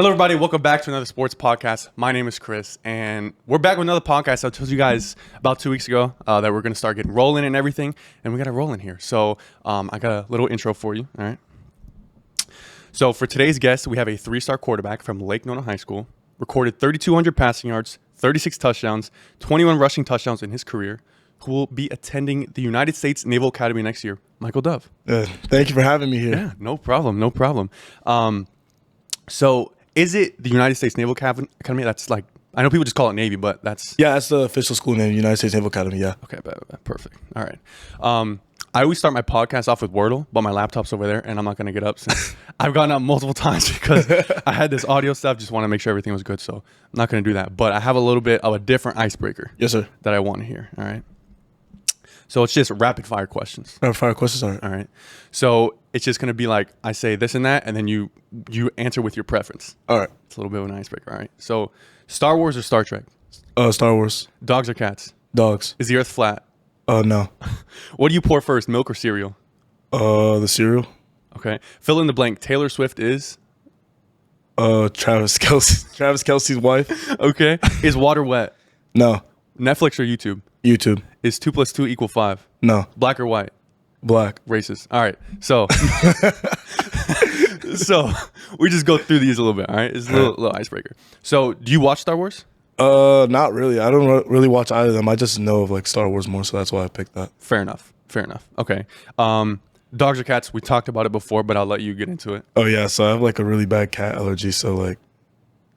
Hello, everybody. Welcome back to another sports podcast. My name is Chris, and we're back with another podcast. I told you guys about 2 weeks ago that we're going to start getting rolling and everything, and we got to roll in here. So I got a little intro for you, all right? So for today's guest, we have a 3-star quarterback from Lake Nona High School, recorded 3,200 passing yards, 36 touchdowns, 21 rushing touchdowns in his career, who will be attending the United States Naval Academy next year, Michael Dove. Thank you for having me here. Yeah, no problem. So is it the United States Naval Academy? That's like, I know people just call it Navy, but that's... Yeah, that's the official school name, United States Naval Academy, yeah. Okay, perfect. All right. I always start my podcast off with Wordle, but my laptop's over there, and I'm not going to get up since I've gotten up multiple times because I had this audio stuff. Just want to make sure everything was good, so I'm not going to do that. But I have a little bit of a different icebreaker. Yes, sir. That I want to hear, all right? So it's just rapid-fire questions. Rapid-fire questions, all right. All right. So it's just going to be like, I say this and that, and then you answer with your preference. All right. It's a little bit of an icebreaker, all right? So Star Wars or Star Trek? Star Wars. Dogs or cats? Dogs. Is the earth flat? No. What do you pour first, milk or cereal? The cereal. Okay. Fill in the blank. Taylor Swift is? Travis Kelce's wife. Okay. Is water wet? No. Netflix or YouTube? YouTube. Is 2 + 2 = 5? No. Black or white? Black. Racist. All right. So, so we just go through these a little bit. All right. It's a little icebreaker. So, do you watch Star Wars? Not really. I don't really watch either of them. I just know of like Star Wars more, so that's why I picked that. Fair enough. Okay. Dogs or cats? We talked about it before, but I'll let you get into it. Oh yeah. So I have like a really bad cat allergy, so like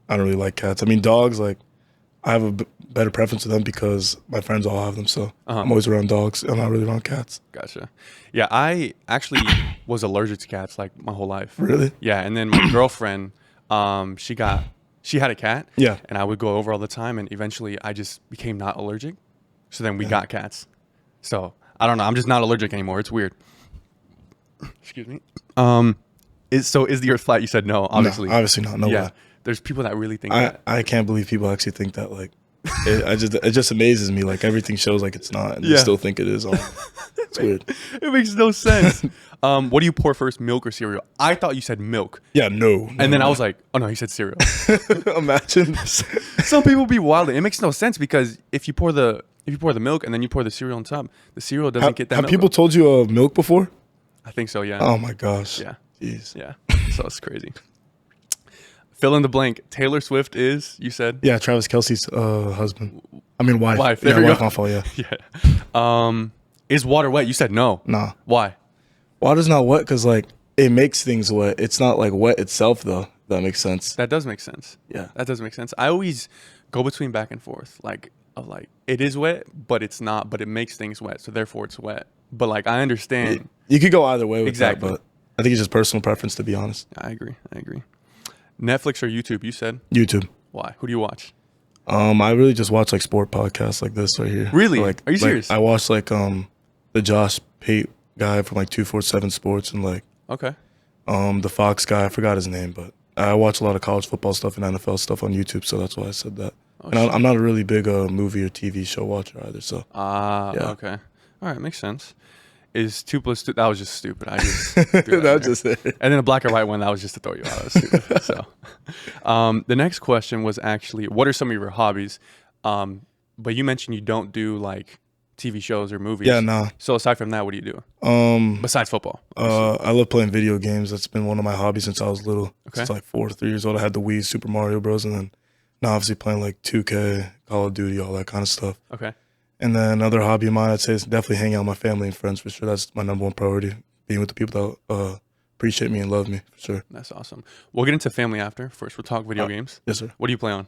I don't really like cats. I mean dogs. Like I have a better preference for them because my friends all have them, so I'm always around dogs. I'm not really around cats. Gotcha. Yeah, I actually was allergic to cats like my whole life. Really? Yeah, and then my girlfriend, she had a cat. Yeah. And I would go over all the time, and eventually I just became not allergic. So then we got cats. So I don't know. I'm just not allergic anymore. It's weird. Excuse me. Is the earth flat? You said no, obviously. No, obviously not. No way. There's people that really think that. I can't believe people actually think that. Like, it just amazes me. Like everything shows like it's not, and they still think it is. It's weird. It makes no sense. What do you pour first, milk or cereal? I thought you said milk. Yeah, no. And then I was like, oh no, he said cereal. Imagine. Some people be wild. It makes no sense because if you pour the milk and then you pour the cereal on top, the cereal doesn't get that. Have milk people told you milk before? I think so. Yeah. Oh my gosh. Yeah. Jeez. Yeah. So it's crazy. Fill in the blank. Taylor Swift is, you said? Yeah, Travis Kelce's husband. I mean wife. Wife. There Yeah, wife, go. my fault, yeah. Yeah. Is water wet? You said no. Nah. Why? Water's not wet because like it makes things wet. It's not like wet itself though. That makes sense. That does make sense. Yeah. That does make sense. I always go between back and forth. Like it is wet, but it's not, but it makes things wet, so therefore it's wet. But like I understand. You could go either way with Exactly. that, but I think it's just personal preference to be honest. I agree. Netflix or YouTube, you said? YouTube. Why? Who do you watch? I really just watch like sport podcasts like this right here. Really? Like, Are you serious? I watch like the Josh Pate guy from like 247 Sports and like Okay. the Fox guy. I forgot his name, but I watch a lot of college football stuff and NFL stuff on YouTube, so that's why I said that. And I'm not a really big movie or TV show watcher either, so. Yeah. Okay. All right, makes sense. Is 2 + 2? That was just stupid. I just threw That was just it. And then a black or white one, that was just to throw you out. That was stupid. So, the next question was actually, what are some of your hobbies? But you mentioned you don't do like TV shows or movies. Yeah, nah. So aside from that, what do you do? Besides football. I love playing video games. That's been one of my hobbies since I was little. Okay. Since like 4 to 3 years old, I had the Wii, Super Mario Bros, and then now obviously playing like 2K, Call of Duty, all that kind of stuff. Okay. And then another hobby of mine, I'd say, is definitely hanging out with my family and friends for sure. That's my number one priority, being with the people that appreciate me and love me for sure. That's awesome. We'll get into family after. First, we'll talk video games. Yes, sir. What do you play on?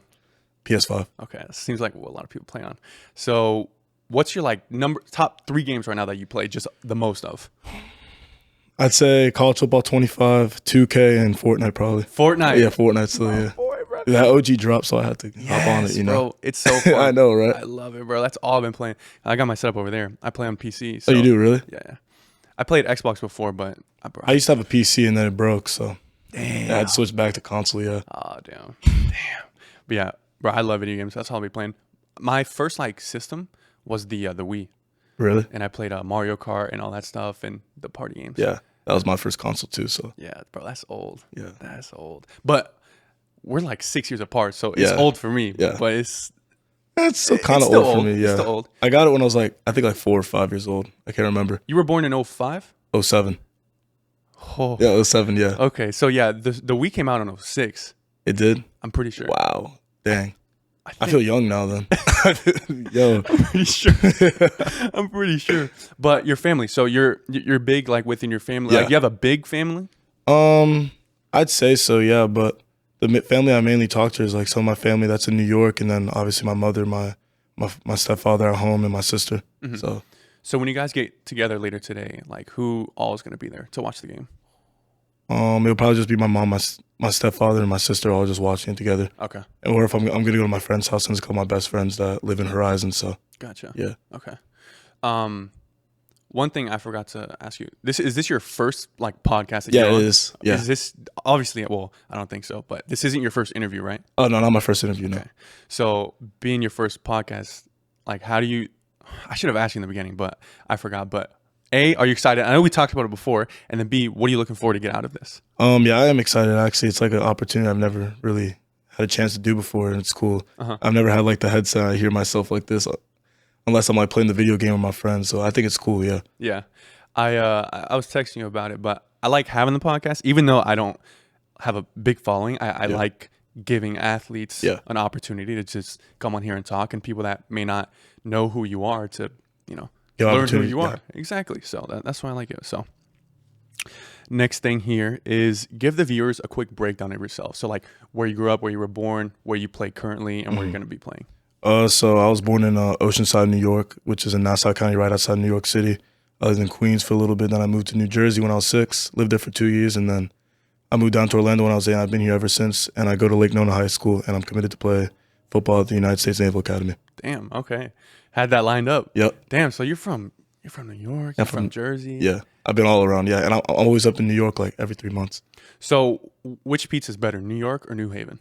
PS5. Okay, that seems like what a lot of people play on. So, what's your like top 3 games right now that you play just the most of? I'd say College Football 25, 2K, and Fortnite probably. Fortnite. Yeah, Fortnite still, yeah. Boy, bro. That OG dropped, so I had to hop on it, you know? Bro, it's so fun. I know, right? I love it, bro. That's all I've been playing. I got my setup over there. I play on PC. So, Oh, you do, really? Yeah. I played Xbox before, but I used to have a PC and then it broke, so damn. I had to switch back to console, yeah. Oh, damn. But yeah, bro, I love video games. That's all I'll be playing. My first like system was the Wii. Really? And I played Mario Kart and all that stuff and the party games. Yeah. That was my first console too, so. Yeah, bro, that's old. Yeah. That's old. But we're like 6 years apart, so it's old for me. Yeah. But it's still kind of old for me. Yeah. It's still old. I got it when I was like, I think like 4 or 5 years old. I can't remember. You were born in 05? 07. Oh. Yeah, 07, yeah. Okay, so yeah, the Wii came out in 06. It did? I'm pretty sure. Wow. Dang. I feel young now then. Yo. I'm pretty sure. I'm pretty sure. But your family, so you're big like within your family. Yeah. Like you have a big family? I'd say so, yeah, but the family I mainly talk to is like some of my family that's in New York, and then obviously my mother, my stepfather at home, and my sister. Mm-hmm. So when you guys get together later today, like who all is going to be there to watch the game? It'll probably just be my mom, my stepfather, and my sister all just watching it together. Okay. Or if I'm going to go to my friend's house, and it's a couple of my best friends that live in Horizon. So gotcha. Yeah. Okay. One thing I forgot to ask you: is this your first like podcast? That Yeah, you're on? it is. Yeah. Is this obviously? Well, I don't think so, but this isn't your first interview, right? Oh no, not my first interview. No. Okay. So being your first podcast, like, how do you? I should have asked you in the beginning, but I forgot. But A, are you excited? I know we talked about it before, and then B, what are you looking forward to get out of this? Yeah, I am excited. Actually, it's like an opportunity I've never really had a chance to do before, and it's cool. I've never had like the headset. I hear myself like this, unless I'm like playing the video game with my friends. So I think it's cool. Yeah. Yeah. I was texting you about it, but I like having the podcast, even though I don't have a big following. I like giving athletes an opportunity to just come on here and talk, and people that may not know who you are to, learn who you are. Exactly. So that's why I like it. So next thing here is give the viewers a quick breakdown of yourself. So like where you grew up, where you were born, where you play currently, and where you're going to be playing. So I was born in Oceanside, New York, which is in Nassau County, right outside New York City. I lived in Queens for a little bit. Then I moved to New Jersey when I was 6, lived there for 2 years, and then I moved down to Orlando when I was 8. I've been here ever since, and I go to Lake Nona High School, and I'm committed to play football at the United States Naval Academy. Damn. Okay. Had that lined up. Yep. Damn. So you're from New York. You're from Jersey. Yeah. I've been all around. Yeah, and I'm always up in New York like every 3 months. So which pizza is better, New York or New Haven?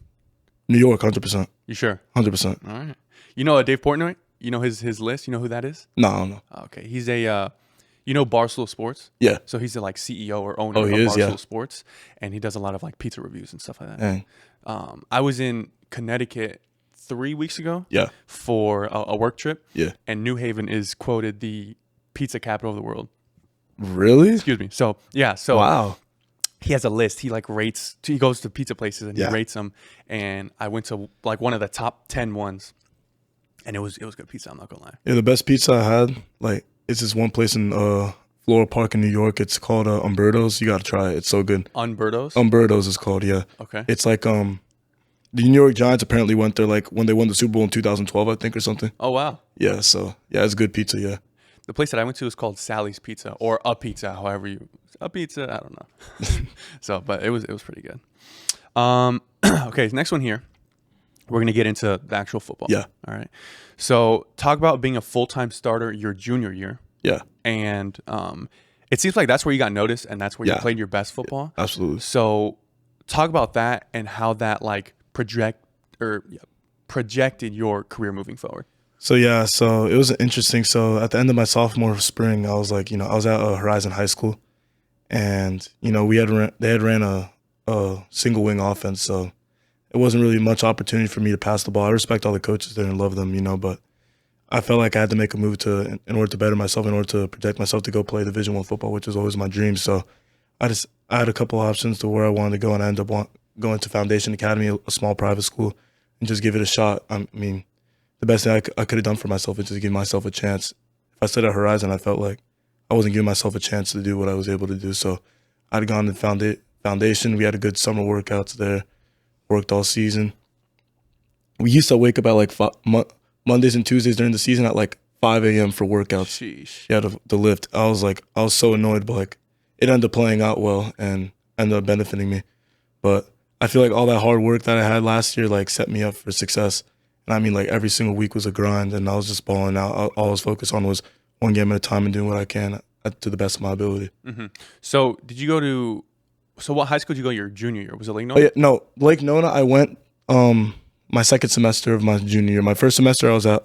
New York, 100%. You sure? 100%. All right. You know Dave Portnoy? You know his list? You know who that is? No, I don't know. Okay. He's a Barstool Sports? Yeah. So he's the like CEO or owner of Barstool Sports, and he does a lot of like pizza reviews and stuff like that. Dang. I was in Connecticut 3 weeks ago. Yeah. For a work trip. Yeah. And New Haven is quoted the pizza capital of the world. Really? Excuse me. So yeah. So wow. He has a list. He like rates. He goes to pizza places and he rates them. And I went to like one of the top 10 ones, and it was good pizza. I'm not gonna lie. Yeah, the best pizza I had, like, it's this one place in Floral Park in New York. It's called Umberto's. You gotta try it. It's so good. Umberto's is called. Yeah. Okay. It's like the New York Giants apparently went there like when they won the Super Bowl in 2012, I think, or something. Oh wow. Yeah. So yeah, it's good pizza. Yeah. The place that I went to is called Sally's Pizza, or A Pizza, however you a pizza. I don't know. So, but it was pretty good. Okay, next one here. We're gonna get into the actual football. Yeah. All right. So, talk about being a full-time starter your junior year. Yeah. And it seems like that's where you got noticed, and that's where you played your best football. Yeah, absolutely. So, talk about that and how that like projected your career moving forward. So yeah, so it was interesting. So at the end of my sophomore spring, I was like, I was at Horizon High School, and they had ran a single wing offense, so it wasn't really much opportunity for me to pass the ball. I respect all the coaches there and love them, but I felt like I had to make a move in order to better myself, in order to project myself to go play Division I football, which was always my dream. So I had a couple options to where I wanted to go, and I ended up going to Foundation Academy, a small private school, and just give it a shot. I mean, the best thing I could have done for myself is just give myself a chance. If I stayed at Horizon, I felt like I wasn't giving myself a chance to do what I was able to do. So I'd gone to Foundation. We had a good summer workouts there, worked all season. We used to wake up at like Mondays and Tuesdays during the season at like 5 a.m. for workouts. Sheesh. Yeah, to lift. I was so annoyed, but like it ended up playing out well and ended up benefiting me. But I feel like all that hard work that I had last year like set me up for success. And I mean, like, every single week was a grind, and I was just balling out. All I was focused on was one game at a time and doing what I can to the best of my ability. Mm-hmm. So what high school did you go your junior year? Was it Lake Nona? Oh, yeah, no, Lake Nona, I went my second semester of my junior year. My first semester, I was at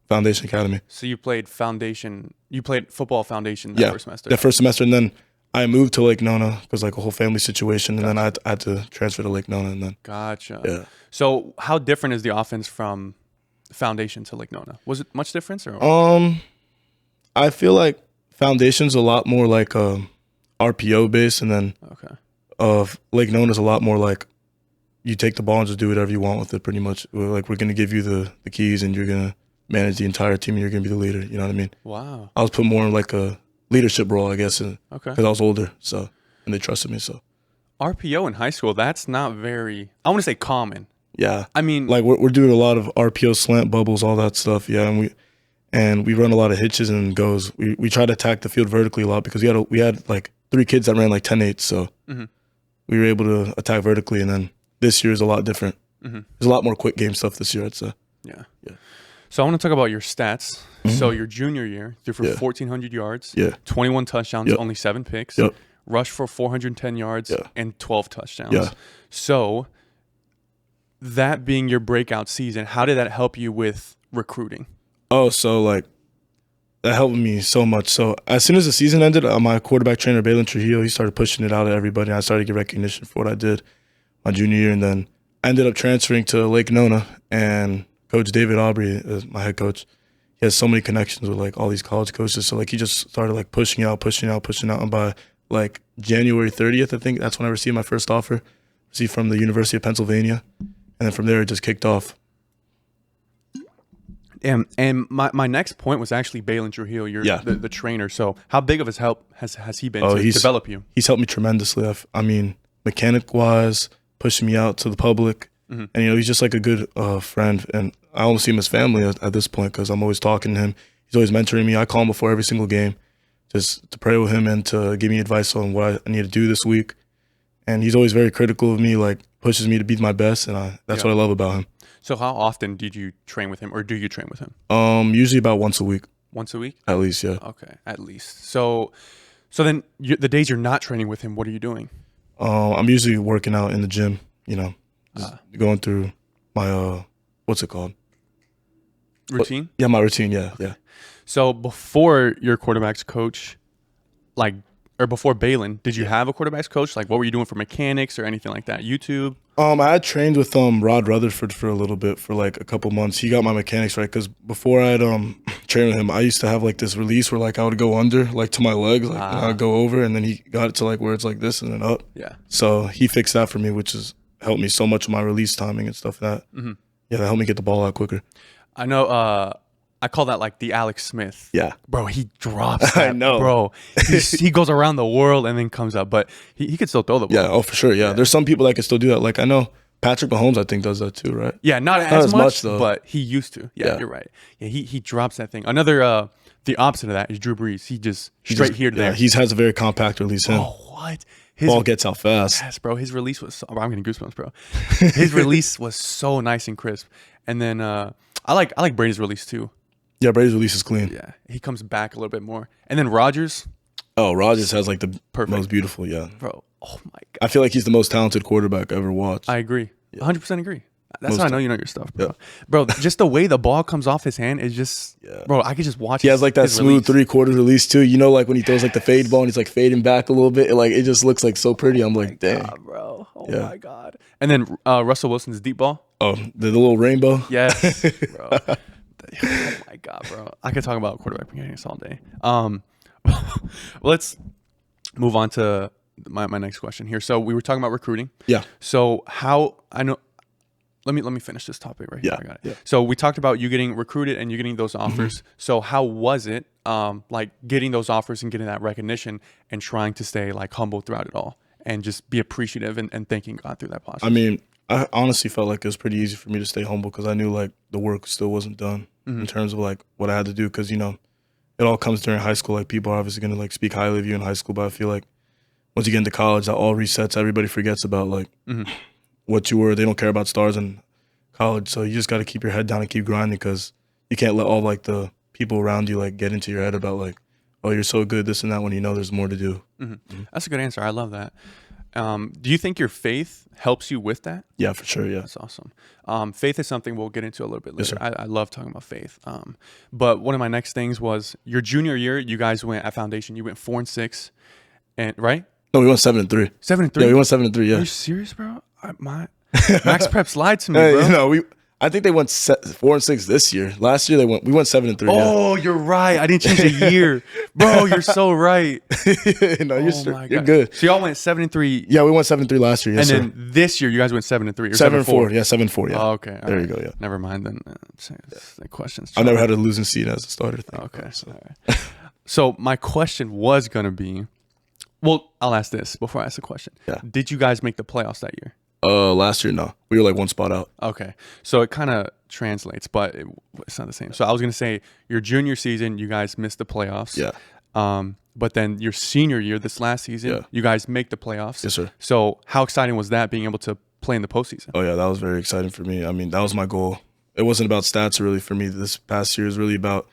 Foundation Academy. So you played football foundation that first semester? That first semester, and then I moved to Lake Nona because like a whole family situation, and then I had to transfer to Lake Nona, and then Gotcha. yeah. So how different is the offense from Foundation to Lake Nona? Was it much difference or? I feel like Foundation's a lot more like RPO based, and then Okay. Lake Nona's a lot more like you take the ball and just do whatever you want with it. Pretty much, we're gonna give you the keys, and you're gonna manage the entire team, and you're gonna be the leader. You know what I mean? Wow. I was put more in like a leadership role, I guess, Okay. because I was older, so and they trusted me. So RPO in high school, that's not very, I want to say common. yeah, I mean, like we're doing a lot of RPO, slant bubbles, all that stuff. Yeah, and we run a lot of hitches and goes. We try to attack the field vertically a lot because we had like 3 kids that ran like 10-8, so we were able to attack vertically. And then this year is a lot different. There's a lot more quick game stuff this year, I'd say. yeah. Yeah. So I want to talk about your stats. So your junior year, threw for 1,400 yards, 21 touchdowns, only 7 picks, rushed for 410 yards, and 12 touchdowns. Yeah. So that being your breakout season, how did that help you with recruiting? Oh, so like that helped me so much. So as soon as the season ended, my quarterback trainer, Baylin Trujio, he started pushing it out at everybody. And I started to get recognition for what I did my junior year. And then I ended up transferring to Lake Nona, and Coach David Aubrey is my head coach. He has so many connections with like all these college coaches. So like he just started like pushing out. And by like January 30th, I think that's when I received my first offer. Received from the University of Pennsylvania. And then from there it just kicked off. And my next point was actually Baylin Trujillo, the trainer. So how big of his help has he been to develop you? He's helped me tremendously. I mean, mechanic-wise, pushing me out to the public. And, he's just like a good friend. And I almost see him as family at this point because I'm always talking to him. He's always mentoring me. I call him before every single game just to pray with him and to give me advice on what I need to do this week. And he's always very critical of me, like pushes me to be my best. And that's what I love about him. So how often did you train with him, or do you train with him? Usually about once a week. Once a week? At least, yeah. Okay, at least. So then the days you're not training with him, what are you doing? I'm usually working out in the gym, just going through my, what's it called? Routine? Yeah, my routine, yeah, Okay. yeah. So before your quarterback's coach, or before Baylin, did you have a quarterback's coach? Like, what were you doing for mechanics or anything like that? YouTube? I had trained with Rod Rutherford for a little bit, for like a couple months. He got my mechanics right because before I'd trained with him, I used to have like this release where like I would go under like to my legs, like and I'd go over, and then he got it to like where it's like this and then up. Yeah. So he fixed that for me, which has helped me so much with my release timing and stuff like that. Yeah, that helped me get the ball out quicker. I know. I call that like the Alex Smith. Yeah. Bro, he drops that. I know. Bro, he goes around the world and then comes up, but he could still throw the ball. Yeah, oh, for sure. Yeah. There's some people that can still do that. Like I know Patrick Mahomes, I think, does that too, right? Yeah, not as much though. But he used to. Yeah, you're right. Yeah, he drops that thing. Another, the opposite of that is Drew Brees. He just straight here to there. He has a very compact release. Oh, what? His ball gets out fast. Yes, bro. His release was so, I'm getting goosebumps, bro. His release was so nice and crisp. And then I like Brady's release too. Yeah, Brady's release is clean. Yeah, he comes back a little bit more. And then Rodgers. Oh, Rodgers has like the Perfect. most beautiful, yeah. Bro, oh my God. I feel like he's the most talented quarterback I ever watched. I agree. 100% agree. That's Most how I know you know your stuff, bro. Yeah. Bro, just the way the ball comes off his hand is just, bro, I could just watch He has like that smooth 3/4 release too. You know, like when he throws like the fade ball and he's like fading back a little bit, it just looks like so pretty. I'm like, dang. God, bro. Oh my God. And then Russell Wilson's deep ball. Oh, the little rainbow. Yes, bro. Oh my God, bro. I could talk about quarterback mechanics all day. Let's move on to my next question here. So we were talking about recruiting. Yeah. So how I know. Let me finish this topic right here. Yeah. I got it. Yeah. So we talked about you getting recruited and you getting those offers. So how was it, like getting those offers and getting that recognition and trying to stay like humble throughout it all and just be appreciative and thanking God through that process? I mean, I honestly felt like it was pretty easy for me to stay humble because I knew like the work still wasn't done in terms of like what I had to do. Because it all comes during high school. Like people are obviously gonna like speak highly of you in high school, but I feel like once you get into college, that all resets. Everybody forgets about like what you were. They don't care about stars in college, so you just got to keep your head down and keep grinding because you can't let all like the people around you like get into your head about like, oh, you're so good, this and that, when you know there's more to do. That's a good answer. I love that. Do you think your faith helps you with that? Yeah, for sure. Yeah, that's awesome. Faith is something we'll get into a little bit later. Yes, I love talking about faith. But one of my next things was your junior year. You guys went at Foundation. You went 4-6. And right? No, we went 7-3. 7-3. Yeah, we went 7-3. Are Yeah. you serious, bro? Max Preps lied to me, Hey, bro. I think they went 4-6 this year. Last year we went 7-3. Oh, you're right. I didn't change the year, bro. You're so right. No, you're God. good. So y'all went 7-3. Yeah, we went 7-3 last year. Yes, and then this year you guys went 7-3 or 7-4. Yeah, 7-4. Yeah. Oh, okay. There you go. Yeah. Never mind then. The questions. I've never had a losing seed as a starter thing. Okay. So. All right. So my question was gonna be, well, I'll ask this before I ask the question. Yeah. Did you guys make the playoffs that year? Last year, no. We were like one spot out. Okay. So it kind of translates, but it's not the same. So I was going to say your junior season, you guys missed the playoffs. Yeah. But then your senior year, this last season, you guys make the playoffs. Yes, sir. So how exciting was that, being able to play in the postseason? Oh, yeah, that was very exciting for me. I mean, that was my goal. It wasn't about stats really for me this past year. It was really about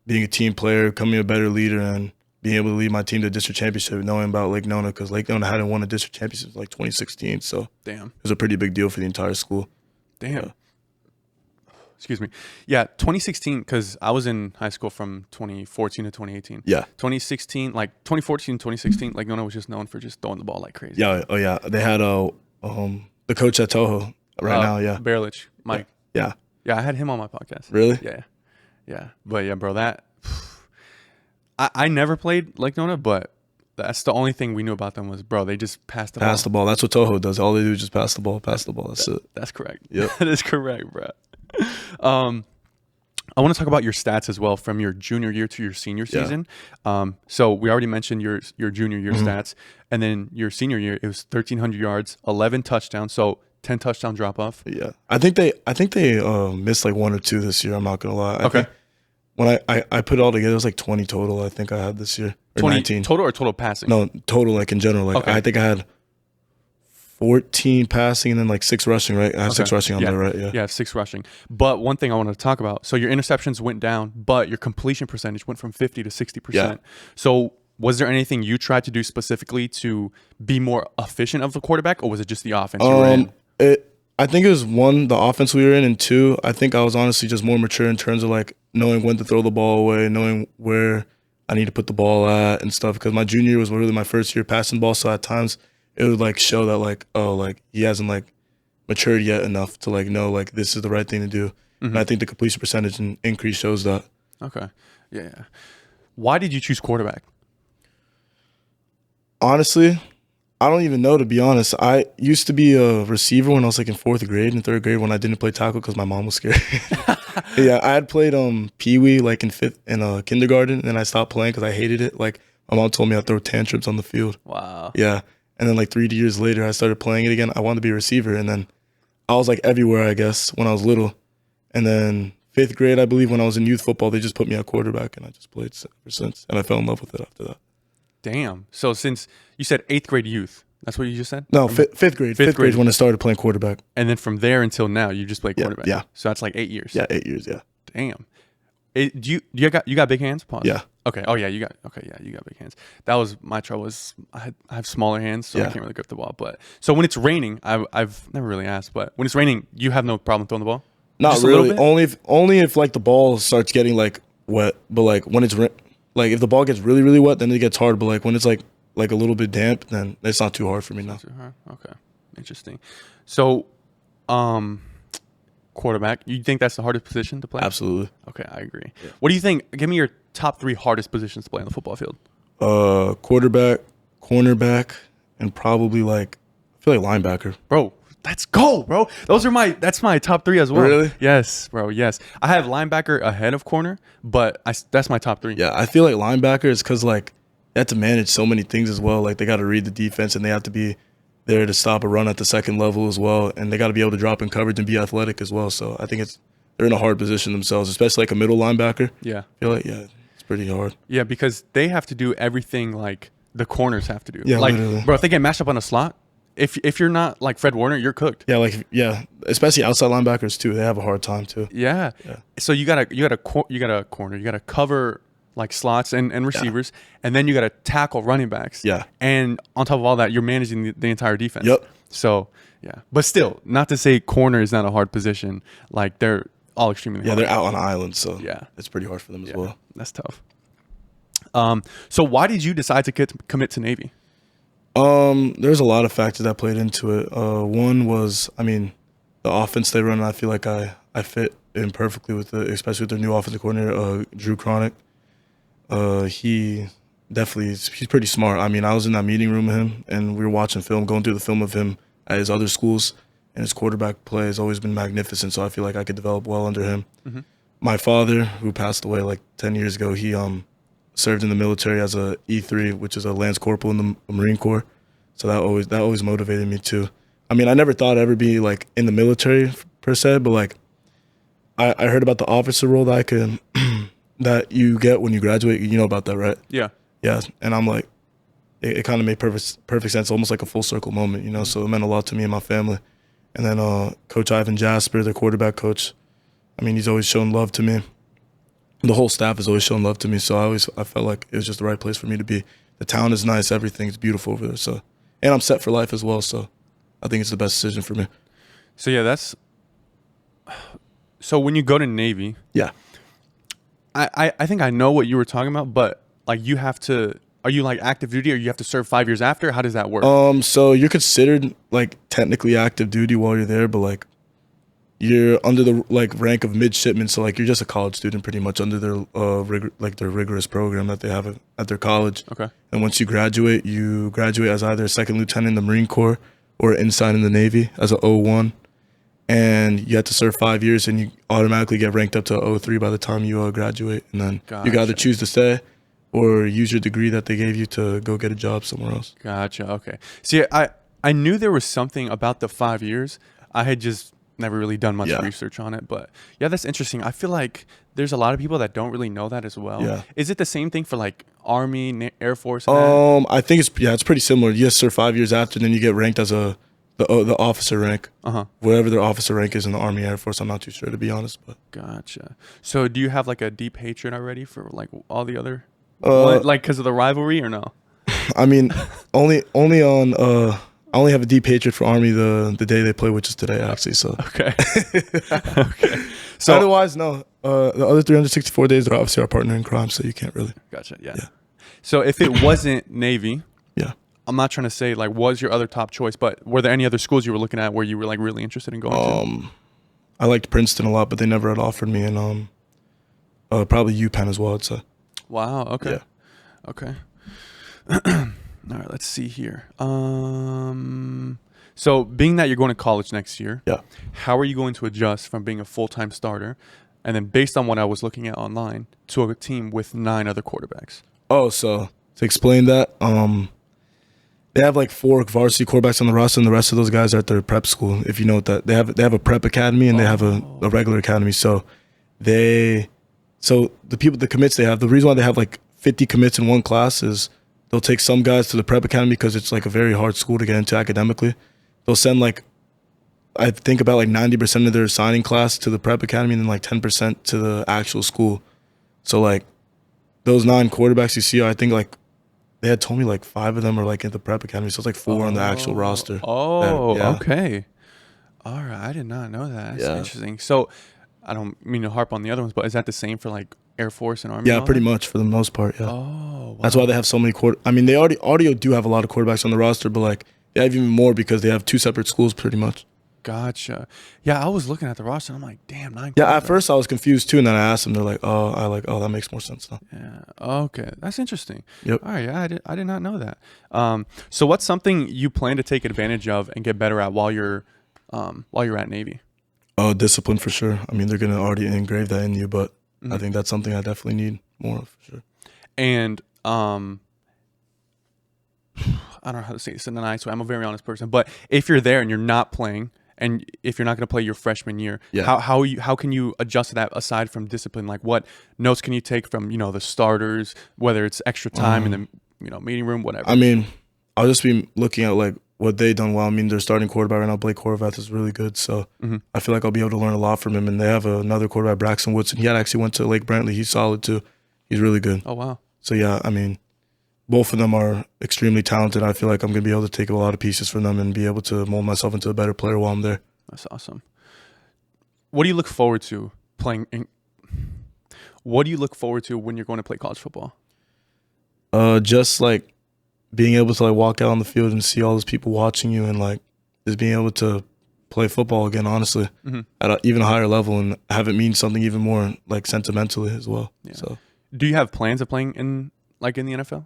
being a team player, becoming a better leader, and being able to lead my team to district championship, knowing about Lake Nona, because Lake Nona hadn't won a district championship since like 2016. So damn, it was a pretty big deal for the entire school. Damn. Yeah. Excuse me. Yeah, 2016, because I was in high school from 2014 to 2018. Yeah. 2016, like 2014, 2016, Lake Nona was just known for just throwing the ball like crazy. Yeah. Oh, yeah. They had the coach at Toho right now. Yeah. Ballin, Mike. Yeah. Yeah, I had him on my podcast. Really? Yeah. But yeah, bro, that I never played Lake Nona, but that's the only thing we knew about them was, bro, they just pass the ball. Pass the ball. That's what Toho does. All they do is just pass the ball. That's it. That's correct. Yep. That is correct, bro. I want to talk about your stats as well from your junior year to your senior season. So we already mentioned your junior year stats, and then your senior year it was 1,300 yards, 11 touchdowns, so 10 touchdown drop off. Yeah, I think they missed like 1 or 2 this year. I'm not gonna lie. I think when I put it all together, it was like 20 total. I think I had this year. Or 20 19 total or total passing? No, total like in general. Like I think I had 14 passing and then like 6 rushing. Right, I have 6 rushing on there. Right, yeah, 6 rushing. But one thing I wanted to talk about. So your interceptions went down, but your completion percentage went from 50 to 60%. Yeah. So was there anything you tried to do specifically to be more efficient of the quarterback, or was it just the offense you were in? I think it was 1, the offense we were in, and 2, I think I was honestly just more mature in terms of like knowing when to throw the ball away, knowing where I need to put the ball at and stuff. Because my junior year was really my first year passing the ball, so at times it would like show that like, oh, like he hasn't like matured yet enough to like know like this is the right thing to do. And I think the completion percentage and increase shows that. Okay. Yeah. Why did you choose quarterback? Honestly, I don't even know, to be honest. I used to be a receiver when I was like in 4th grade and 3rd grade when I didn't play tackle because my mom was scared. Yeah, I had played Pee-wee like in kindergarten, and I stopped playing because I hated it. Like my mom told me I'd throw tantrums on the field. Wow. Yeah, and then like 3 years later, I started playing it again. I wanted to be a receiver, and then I was like everywhere, I guess, when I was little. And then 5th grade, I believe, when I was in youth football, they just put me at quarterback, and I just played ever since. And I fell in love with it after that. Damn. So since you said 8th grade youth, that's what you just said? No, 5th grade. 5th grade is when I started playing quarterback. And then from there until now, you just play quarterback. Yeah. So that's like 8 years. Yeah, 8 years. Yeah. Damn. You got big hands? Pause. Yeah. Okay. Oh yeah, you got big hands. That was my trouble. Is I have smaller hands, so I can't really grip the ball. But so when it's raining, I've never really asked, but when it's raining, you have no problem throwing the ball? Not just really. Only if like the ball starts getting like wet. But like when it's like if the ball gets really really wet, then it gets hard. But like when it's like a little bit damp, then it's not too hard for me now. Too hard? Okay. Interesting. So, quarterback, you think that's the hardest position to play? Absolutely. Okay, I agree. Yeah. What do you think? Give me your top 3 hardest positions to play on the football field. Quarterback, cornerback, and probably like I feel like linebacker. Bro, let's go, bro. That's my top 3 as well. Really? Yes, bro. Yes. I have linebacker ahead of corner, but that's my top 3. Yeah, I feel like linebacker is because like they have to manage so many things as well. Like they got to read the defense, and they have to be there to stop a run at the second level as well, and they got to be able to drop in coverage and be athletic as well. So I think they're in a hard position themselves, especially like a middle linebacker. Yeah. I feel like it's pretty hard. Yeah, because they have to do everything like the corners have to do. Yeah, like, literally. Bro, if they get mashed up on a slot, if you're not like Fred Warner, you're cooked. Yeah, especially outside linebackers too. They have a hard time too. Yeah. So you gotta corner, you gotta cover like slots and receivers, and then you gotta tackle running backs. Yeah. And on top of all that, you're managing the entire defense. Yep. So yeah, but still, not to say corner is not a hard position. Like they're all extremely hard. They're out on an island, so yeah, it's pretty hard for them as well. That's tough. So why did you decide to commit to Navy? There's a lot of factors that played into it. One was, I mean, the offense they run. I feel like I fit in perfectly with especially with their new offensive coordinator, Drew Cronick. He definitely he's pretty smart. I mean, I was in that meeting room with him, and we were watching film, going through the film of him at his other schools, and his quarterback play has always been magnificent. So I feel like I could develop well under him. Mm-hmm. My father, who passed away like 10 years ago, he served in the military as a E3, which is a Lance Corporal in the Marine Corps. So that always motivated me too. I mean, I never thought I'd ever be like in the military per se, but like I heard about the officer role that I could that you get when you graduate. You know about that, right? Yeah. Yeah. And I'm like, it kind of made perfect sense, almost like a full circle moment, you know. So it meant a lot to me and my family. And then Coach Ivan Jasper, their quarterback coach, I mean, he's always shown love to me. The whole staff has always shown love to me. So I felt like it was just the right place for me to be. The town is nice, everything's beautiful over there. So, and I'm set for life as well. So I think it's the best decision for me. So yeah, so when you go to Navy, yeah, I think I know what you were talking about, but like are you like active duty, or you have to serve 5 years after? How does that work? So you're considered like technically active duty while you're there, but like you're under the like rank of midshipman. So like you're just a college student pretty much under their their rigorous program that they have at their college. Okay. And once you graduate as either a second lieutenant in the Marine Corps or inside in the Navy as a 01. And you have to serve 5 years, and you automatically get ranked up to 03 by the time you graduate. And then you can either choose to stay or use your degree that they gave you to go get a job somewhere else. Gotcha. Okay. See, I knew there was something about the 5 years. I had just never really done much research on it. But yeah, that's interesting. I feel like there's a lot of people that don't really know that as well. Yeah. Is it the same thing for like Army, Air Force? And I think it's pretty similar. You serve 5 years after, then you get ranked as the officer rank, whatever their officer rank is in the Army, Air Force. I'm not too sure, to be honest. But gotcha. So do you have like a deep hatred already for like all the other, like because of the rivalry, or no? I mean, only on I only have a deep hatred for Army the day they play, which is today actually. So okay. Okay. So otherwise, no. The other 364 days, they're obviously our partner in crime, so you can't really. Gotcha. Yeah. So if it wasn't Navy. Yeah. I'm not trying to say like was your other top choice, but were there any other schools you were looking at where you were like really interested in going to? I liked Princeton a lot, but they never had offered me, and probably UPenn as well, I'd say. Wow. Okay. Yeah. Okay. All right. Let's see here. So being that you're going to college next year, how are you going to adjust from being a full-time starter, and then based on what I was looking at online, to a team with 9 other quarterbacks? Oh, so to explain that, they have like 4 varsity quarterbacks on the roster, and the rest of those guys are at their prep school. If you know what that, they have a prep academy, and they have a regular academy. So the commits they have, the reason why they have like 50 commits in one class is they'll take some guys to the prep academy because it's like a very hard school to get into academically. They'll send like, I think about like 90% of their signing class to the prep academy, and then like 10% to the actual school. So like those 9 quarterbacks you see, I think like they had told me like 5 of them are like at the prep academy, so it's like 4 on the actual roster. Okay. All right, I did not know that. That's interesting. So I don't mean to harp on the other ones, but is that the same for like Air Force and Army? Yeah, pretty much for the most part. Yeah. Oh, wow. That's why they have so many I mean, they already do have a lot of quarterbacks on the roster, but like they have even more because they have 2 separate schools pretty much. Gotcha. Yeah, I was looking at the roster, and I'm like, damn, 9. Yeah, at first I was confused too, and then I asked them. They're like, oh, that makes more sense now. Yeah. Okay, that's interesting. Yep. All right. Yeah, I did not know that. So what's something you plan to take advantage of and get better at while you're at Navy? Oh, discipline for sure. I mean, they're gonna already engrave that in you, but I think that's something I definitely need more of for sure. And I don't know how to say this in a nice way. I'm a very honest person, but if you're there and you're not playing, and if you're not going to play your freshman year, how can you adjust to that aside from discipline? Like what notes can you take from, the starters, whether it's extra time in the, meeting room, whatever? I mean, I'll just be looking at like what they done well. I mean, their starting quarterback right now, Blake Horvath, is really good. So I feel like I'll be able to learn a lot from him. And they have another quarterback, Braxton Woodson. He actually went to Lake Brantley. He's solid too. He's really good. Oh, wow. So yeah, I mean, both of them are extremely talented. I feel like I'm going to be able to take a lot of pieces from them and be able to mold myself into a better player while I'm there. That's awesome. What do you look forward to playing? What do you look forward to when you're going to play college football? Just like being able to like walk out on the field and see all those people watching you, and like just being able to play football again, honestly, at an even higher level, and have it mean something even more like sentimentally as well. Yeah. So, do you have plans of playing in the NFL?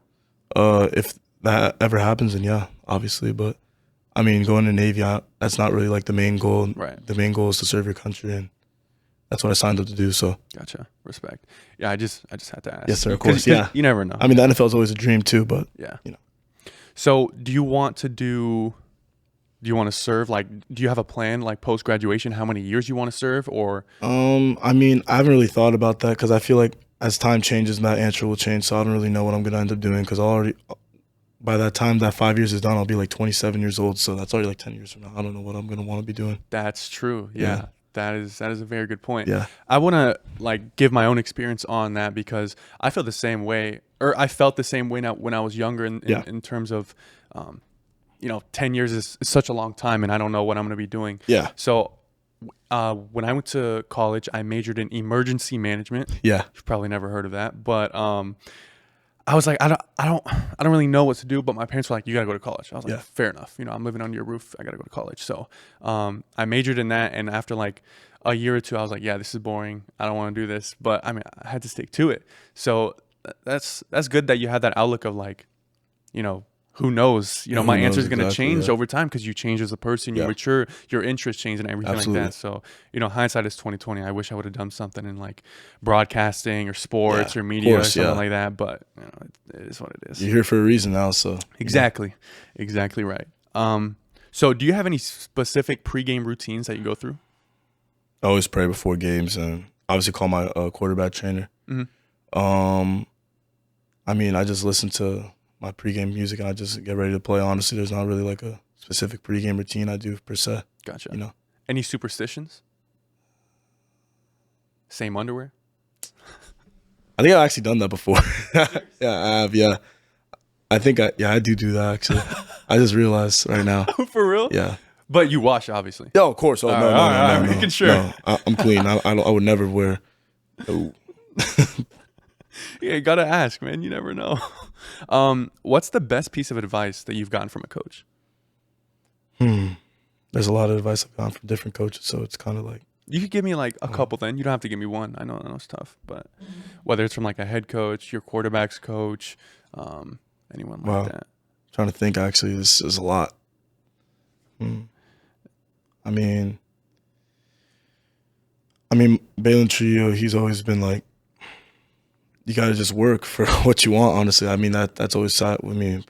If that ever happens, then yeah, obviously. But I mean, going to Navy, that's not really like the main goal. Right. The main goal is to serve your country, and that's what I signed up to do. So, Gotcha. Respect. Yeah, I just had to ask. yes, sir. Of course. Yeah. You never know. I mean, the NFL is always a dream too, but yeah. you know. So, do you want to serve, like, do you have a plan, like, post-graduation, how many years you want to serve, or? I mean, I haven't really thought about that, because I feel like as time changes, that answer will change, so I don't really know what I'm going to end up doing, because by that time that 5 years is done, I'll be like 27 years old, so that's already like 10 years from now. I don't know what I'm going to want to be doing. That's true. Yeah. That is a very good point. Yeah. I want to like give my own experience on that, because I feel the same way, or I felt the same way now when I was younger in terms of, 10 years is such a long time, and I don't know what I'm going to be doing. Yeah. So when I went to college, I majored in emergency management. Yeah. You've probably never heard of that, but I was like, I don't really know what to do, but my parents were like, you got to go to college. I was like, fair enough. I'm living under your roof. I got to go to college. So I majored in that. And after like a year or two, I was like, yeah, this is boring. I don't want to do this. But I mean, I had to stick to it. So that's good that you had that outlook of like, who knows? My answer is going to change over time, because you change as a person, you mature, your interests change and everything like that. So, hindsight is 20/20. I wish I would have done something in like broadcasting or sports or media or something like that. But it is what it is. You're here for a reason now, so exactly right. So do you have any specific pregame routines that you go through? I always pray before games, and obviously call my quarterback trainer. I mean, I just listen to my pregame music and I just get ready to play. Honestly, there's not really like a specific pregame routine I do per se. Gotcha. Any superstitions? Same underwear? I think I've actually done that before. Yeah, I have. Yeah, I think I do that actually. I just realized right now. For real? Yeah. But you wash, obviously. Yeah, of course. Oh, no. Making sure. No, I'm clean. I would never wear. Oh. Yeah, you gotta ask, man. You never know. What's the best piece of advice that you've gotten from a coach? There's a lot of advice I've gotten from different coaches, so it's kind of like. You could give me like a couple then. You don't have to give me one. I know it's tough, but whether it's from like a head coach, your quarterback's coach, anyone like that. I'm trying to think, actually, this is a lot. I mean, Baylin Trujio, he's always been like, you got to just work for what you want, honestly. I mean, that's always sat with me.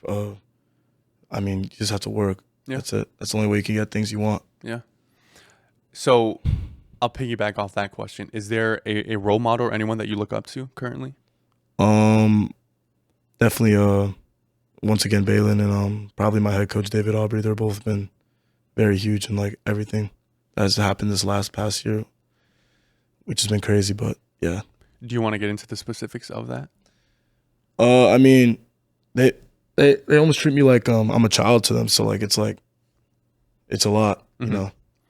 I mean, you just have to work. Yeah. That's it. That's the only way you can get things you want. Yeah. So I'll piggyback off that question. Is there a role model or anyone that you look up to currently? Definitely, once again, Baylin and probably my head coach, David Aubrey. They're both been very huge in like everything that has happened this past year, which has been crazy, but yeah. Do you want to get into the specifics of that? I mean, they almost treat me like I'm a child to them. So like it's a lot,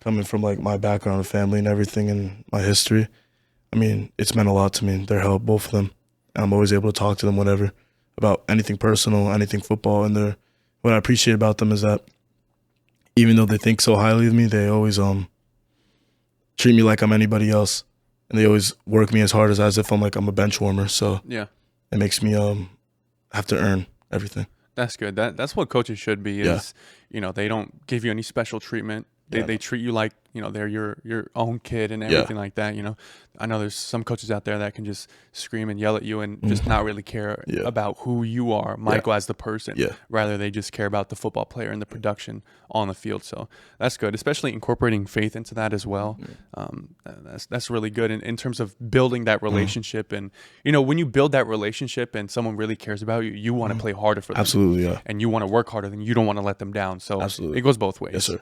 coming from like my background and family and everything and my history. I mean, it's meant a lot to me. Their help, both of them. And I'm always able to talk to them whenever about anything personal, anything football. And what I appreciate about them is that even though they think so highly of me, they always treat me like I'm anybody else. And they always work me as hard as if I'm a bench warmer. So yeah, it makes me have to earn everything. That's good. That's what coaches should be. Is they don't give you any special treatment. They treat you like they're your own kid and everything like that. I know there's some coaches out there that can just scream and yell at you and just not really care about who you are, Michael, as the person. Rather, they just care about the football player and the production on the field. So that's good, especially incorporating faith into that as well. That's really good in terms of building that relationship. And when you build that relationship and someone really cares about you, you want to play harder for them. Absolutely, yeah. And you want to work harder than you don't want to let them down. So absolutely, it goes both ways. Yes, sir.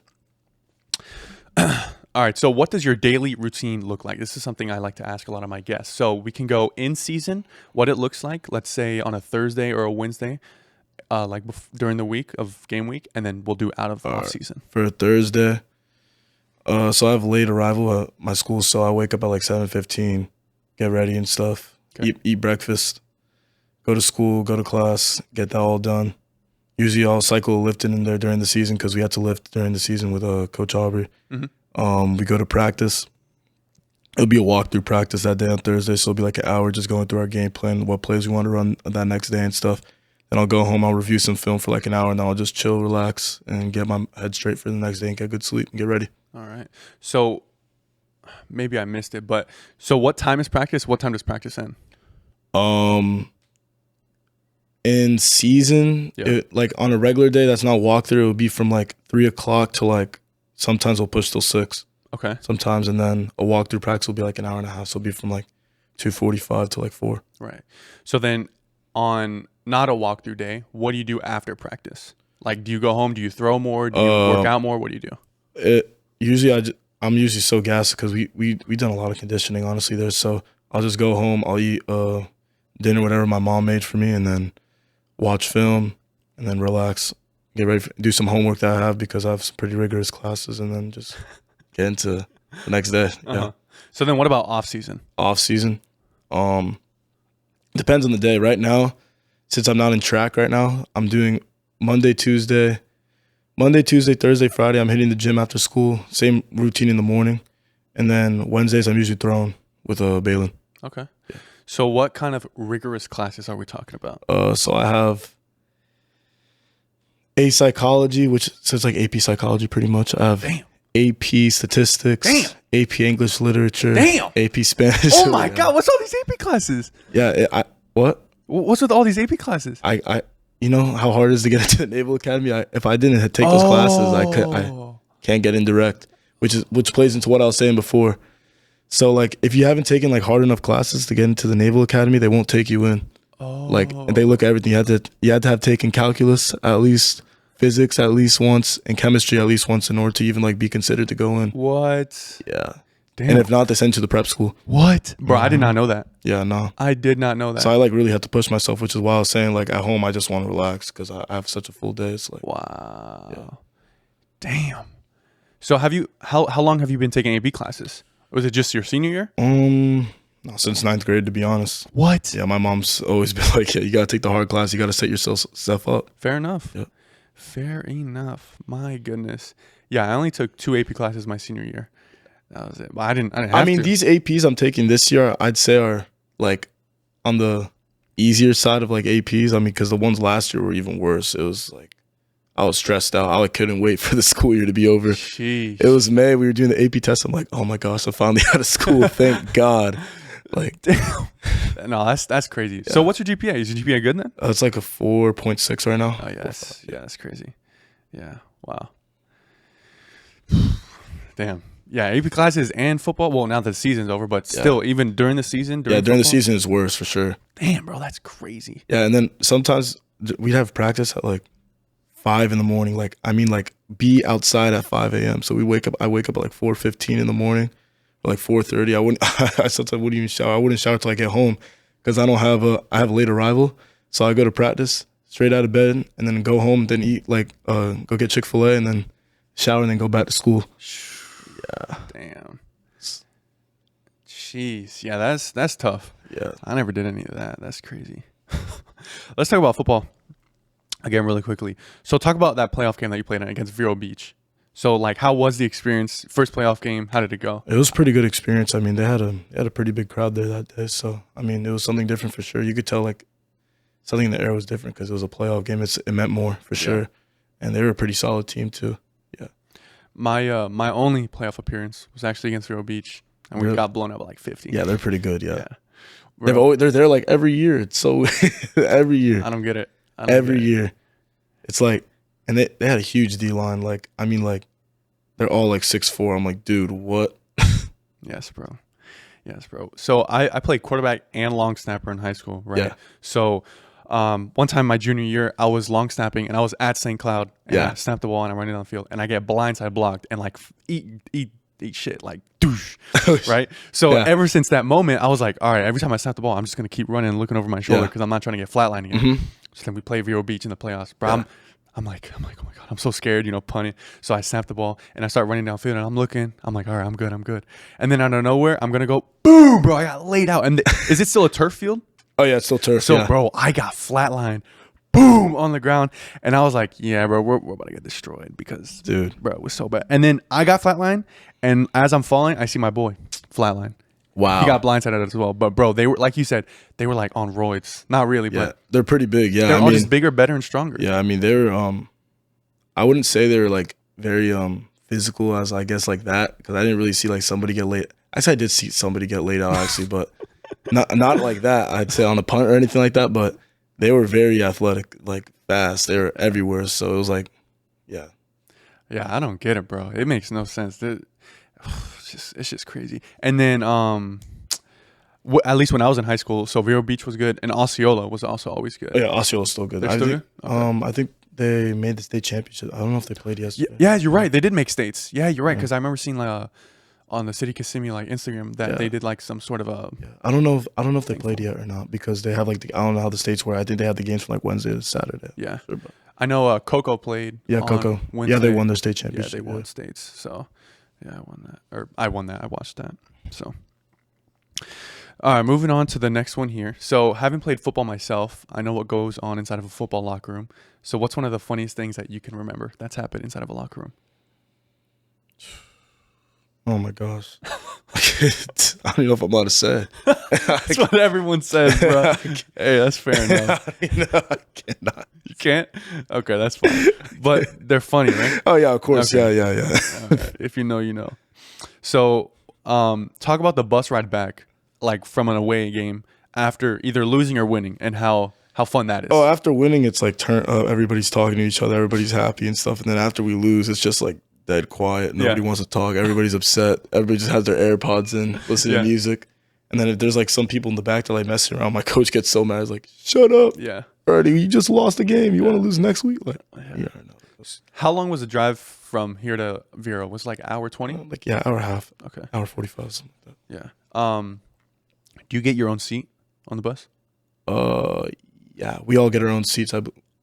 All right. So what does your daily routine look like? This is something I like to ask a lot of my guests. So we can go in season, what it looks like, let's say on a Thursday or a Wednesday, during the week of game week, and then we'll do out of off season. For a Thursday, so I have late arrival at my school, so I wake up at like 7:15, get ready and stuff, eat breakfast, go to school, go to class, get that all done. Usually I'll cycle lifting in there during the season because we had to lift during the season with Coach Aubrey. We go to practice. It'll be a walkthrough practice that day on Thursday, so it'll be like an hour just going through our game plan, what plays we want to run that next day and stuff. Then I'll go home, I'll review some film for like an hour, and then I'll just chill, relax, and get my head straight for the next day and get good sleep and get ready. All right. So maybe I missed it, but so what time is practice? What time does practice end? In season, like on a regular day that's not walkthrough, it would be from like 3 o'clock to like sometimes we'll push till 6. Okay. Sometimes, and then a walkthrough practice will be like an hour and a half, so it'll be from like 2:45 to like 4. Right. So then on not a walkthrough day, what do you do after practice? Like, do you go home? Do you throw more? Do you work out more? What do you do? I'm usually so gassed because we done a lot of conditioning honestly there. So I'll just go home. I'll eat dinner, whatever my mom made for me, and then watch film, and then relax, get ready, do some homework that I have because I have some pretty rigorous classes, and then just get into the next day. Yeah. So then what about off season? Off season, depends on the day. Right now, since I'm not in track right now, I'm doing Monday, Tuesday, Thursday, Friday. I'm hitting the gym after school. Same routine in the morning, and then Wednesdays I'm usually throwing with Baylin. Okay. Yeah. So what kind of rigorous classes are we talking about? So I have A psychology, which says like AP psychology pretty much. I have AP statistics. AP English literature. AP Spanish. Oh my God! What's all these AP classes? Yeah. What? What's with all these AP classes? You know how hard it is to get into the Naval Academy. If I didn't take those classes, I can't get in direct, which plays into what I was saying before. So like, if you haven't taken like hard enough classes to get into the Naval Academy, they won't take you in. Like, and they look at everything. You had to have taken calculus at least, physics at least once, and chemistry at least once in order to even like be considered to go in. What? Yeah. Damn. And if not, they send you to the prep school. What? Bro, I did not know that. Yeah, no. I did not know that. So I like really had to push myself, which is why I was saying like at home I just want to relax because I have such a full day. It's like, wow. Yeah. Damn. So how long have you been taking AP classes? Was it just your senior year? No, since 9th grade, to be honest. What? Yeah, my mom's always been like, yeah, you gotta take the hard class. You gotta set yourself up. Fair enough. Yeah. Fair enough. My goodness. Yeah, I only took 2 AP classes my senior year. That was it. But I didn't have to. These APs I'm taking this year, I'd say are like on the easier side of like APs. I mean, because the ones last year were even worse. It was like I was stressed out. I couldn't wait for the school year to be over. Jeez. It was May. We were doing the AP test. I'm like, oh my gosh, I'm finally out of school. Thank God. Like, damn. No, that's crazy. Yeah. So what's your GPA? Is your GPA good then? It's like a 4.6 right now. Oh yes. Yeah, that's crazy. Yeah. Wow. Damn. Yeah, AP classes and football. Well, now that the season's over, but still, even during the season. During the season is worse for sure. Damn, bro, that's crazy. Yeah, and then sometimes we'd have practice at like 5 in the morning. Like, I mean, like be outside at 5 a.m. So I wake up at like 4:15 in the morning, or like 4:30. I sometimes wouldn't even shower. I wouldn't shower till I get home because I have a late arrival. So I go to practice straight out of bed and then go home, then eat go get Chick-fil-A and then shower and then go back to school. Yeah. Damn. Jeez. Yeah, that's tough. Yeah. I never did any of that. That's crazy. Let's talk about football again really quickly. So talk about that playoff game that you played in against Vero Beach. So like, how was the experience? First playoff game. How did it go? It was a pretty good experience. I mean, they had a pretty big crowd there that day. So I mean, it was something different for sure. You could tell like something in the air was different because it was a playoff game. It meant more for sure, and they were a pretty solid team too. Yeah. My only playoff appearance was actually against Vero Beach, and we got blown out by like 50. Yeah, they're pretty good. Yeah. They're there like every year. It's so every year. I don't get it. Every year. It's like, and they had a huge D line. Like, I mean, like, they're all like 6'4". I'm like, dude, what? Yes, bro. So I played quarterback and long snapper in high school, right? Yeah. So one time my junior year, I was long snapping and I was at St. Cloud. And I snapped the ball and I'm running down the field and I get blindside blocked and like eat shit like douche, right? So ever since that moment, I was like, all right, every time I snap the ball, I'm just gonna keep running and looking over my shoulder because I'm not trying to get flatlined again. Mm-hmm. So then we play Vero Beach in the playoffs, bro. Yeah. I'm like, oh my God, I'm so scared, punting. So I snap the ball and I start running downfield and I'm looking. I'm like, all right, I'm good. And then out of nowhere, I'm gonna go boom, bro. I got laid out. And is it still a turf field? Oh yeah, it's still turf. So, yeah. bro, I got flatlined, boom, on the ground, and I was like, "Yeah, bro, we're about to get destroyed because, Dude. bro, it was so bad." And then I got flatlined, and as I'm falling, I see my boy flatline. Wow. He got blindsided as well. But bro, they were like you said, they were like on roids. Not really, Yeah, but they're pretty big. Yeah, they're all just bigger, better, and stronger. Yeah, I mean they're I wouldn't say they're like very physical as I guess like that because I didn't really see like somebody get laid. Actually, I did see somebody get laid out actually, but not like that. I'd say on a punt or anything like that. But they were very athletic, like fast. They were everywhere. So it was like, yeah. Yeah, I don't get it, bro. It makes no sense. It's just crazy. And then at least when I was in high school, so Vero Beach was good, and Osceola was also always good. Oh, yeah, Osceola's still good. They're still good? Okay. I think they made the state championship. I don't know if they played yesterday. Yeah, you're right. They did make states. Yeah, you're right. Because I remember seeing like on the City Kissimmee like Instagram that they did like some sort of a. Yeah. I don't know if they played yet or not because they have like I don't know how the states were. I think they have the games from like Wednesday to Saturday. Yeah, sure, I know Coco played. Yeah, Coco. Wednesday. Yeah, they won their state championship. Yeah, they won states. So yeah, I won that. I watched that. So. All right, moving on to the next one here. So, having played football myself, I know what goes on inside of a football locker room. So, what's one of the funniest things that you can remember that's happened inside of a locker room? Oh my gosh. I don't know if I'm allowed to say. That's what everyone says, bro. Hey, that's fair enough. No, I cannot. You can't? Okay, that's fine. But they're funny, right? Oh yeah, of course. Okay. Yeah. All right. If you know, you know. So, talk about the bus ride back, like from an away game after either losing or winning, and how fun that is. Oh, after winning, it's like turn up. Everybody's talking to each other. Everybody's happy and stuff. And then after we lose, it's just like dead quiet. Nobody wants to talk. Everybody's upset. Everybody just has their AirPods in, listening to music. And then if there's like some people in the back that like messing around, my coach gets so mad. He's like, "Shut up, Ernie! You just lost the game. You want to lose next week?" Like, yeah, I know. How long was the drive from here to Vero? Was it like hour 20? Like hour and a half. Okay, hour 45, something like that. Yeah. Do you get your own seat on the bus? Yeah, we all get our own seats.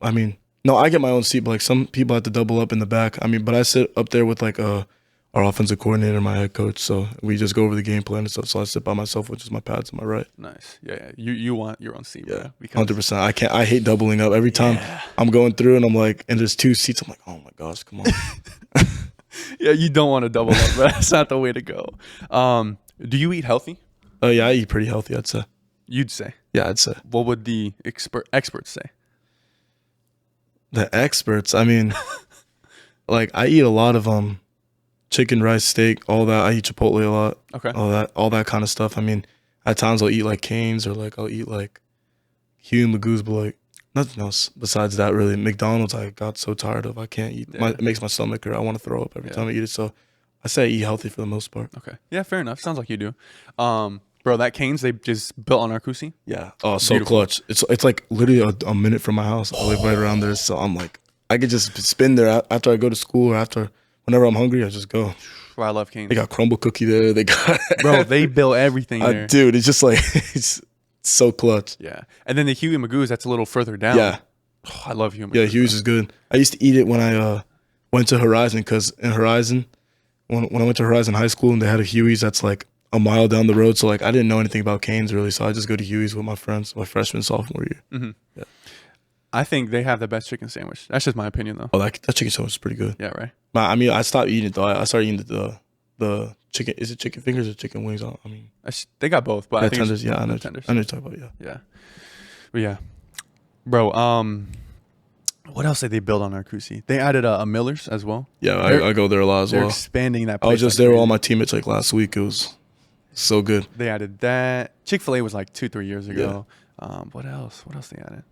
I mean, no, I get my own seat, but like some people have to double up in the back. I mean, but I sit up there with like our offensive coordinator, my head coach. So we just go over the game plan and stuff. So I sit by myself with just my pads on my right. Nice. Yeah. You want your own seat, yeah, bro? 100%. I hate doubling up. Every time I'm going through and I'm like, and there's two seats, I'm like, oh my gosh, come on. Yeah, you don't want to double up, but that's not the way to go. Do you eat healthy? Oh yeah, I eat pretty healthy, I'd say. You'd say? Yeah, I'd say. What would the experts say? The experts, I mean, like I eat a lot of chicken, rice, steak, all that. I eat Chipotle a lot. Okay. All that kind of stuff. I mean, at times I'll eat like Cane's or like I'll eat like Hugh and Magoo's, but like nothing else besides that really. McDonald's I got so tired of. I can't eat. It makes my stomach hurt. I want to throw up every time I eat it. So I say I eat healthy for the most part. Okay. Yeah, fair enough. Sounds like you do. Bro, that Cane's they just built on Arcusi. Yeah. Oh, so beautiful. Clutch. It's like literally a minute from my house. I live right around there, so I'm like, I could just spin there after I go to school or after whenever I'm hungry. I just go. Bro, I love Cane's. They got crumble cookie there. They got bro. They built everything there, dude. It's just like it's so clutch. Yeah, and then the Huey Magoo's that's a little further down. Yeah, I love Huey. Yeah, Huey's is good. I used to eat it when I went to Horizon because in Horizon, when I went to Horizon High School and they had a Huey's that's like a mile down the road. So like I didn't know anything about Cane's really, so I just go to Huey's with my friends my freshman sophomore year. Mm-hmm. Yeah. I think they have the best chicken sandwich. That's just my opinion though. Oh, that chicken sandwich is pretty good. Yeah, right. I mean, I stopped eating it though. I started eating the chicken. Is it chicken fingers or chicken wings? I mean, they got both, but I think tenders. Yeah, I know. Tenders. I know what you're talking about. Yeah. But yeah, bro. What else did they build on Arcusi? They added a Miller's as well. Yeah, I go there a lot as well. They're expanding that place. I was just there with all my teammates like last week. It was so good. They added that. Chick-fil-A was like 2-3 years ago. Yeah. What else? What else they added?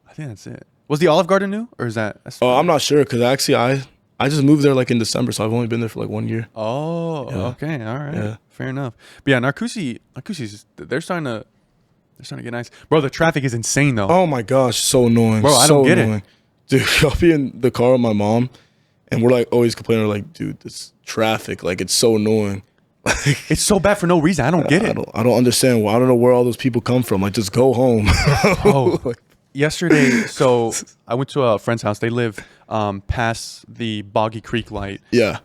I think that's it. Was the Olive Garden new or is that? Oh, I'm not sure because actually I just moved there like in December, so I've only been there for like 1 year. Oh, yeah. Okay, all right, yeah. Fair enough. But yeah, Arcusi's they're starting to get nice, bro. The traffic is insane though. Oh my gosh, so annoying, bro. I don't get it, dude. I'll be in the car with my mom, and we're like always complaining, we're like, dude, this traffic, like it's so annoying. It's so bad for no reason. I don't get it. I don't understand. I don't know where all those people come from. Like, just go home. Oh, yesterday, so I went to a friend's house. They live past the Boggy Creek light. Yeah.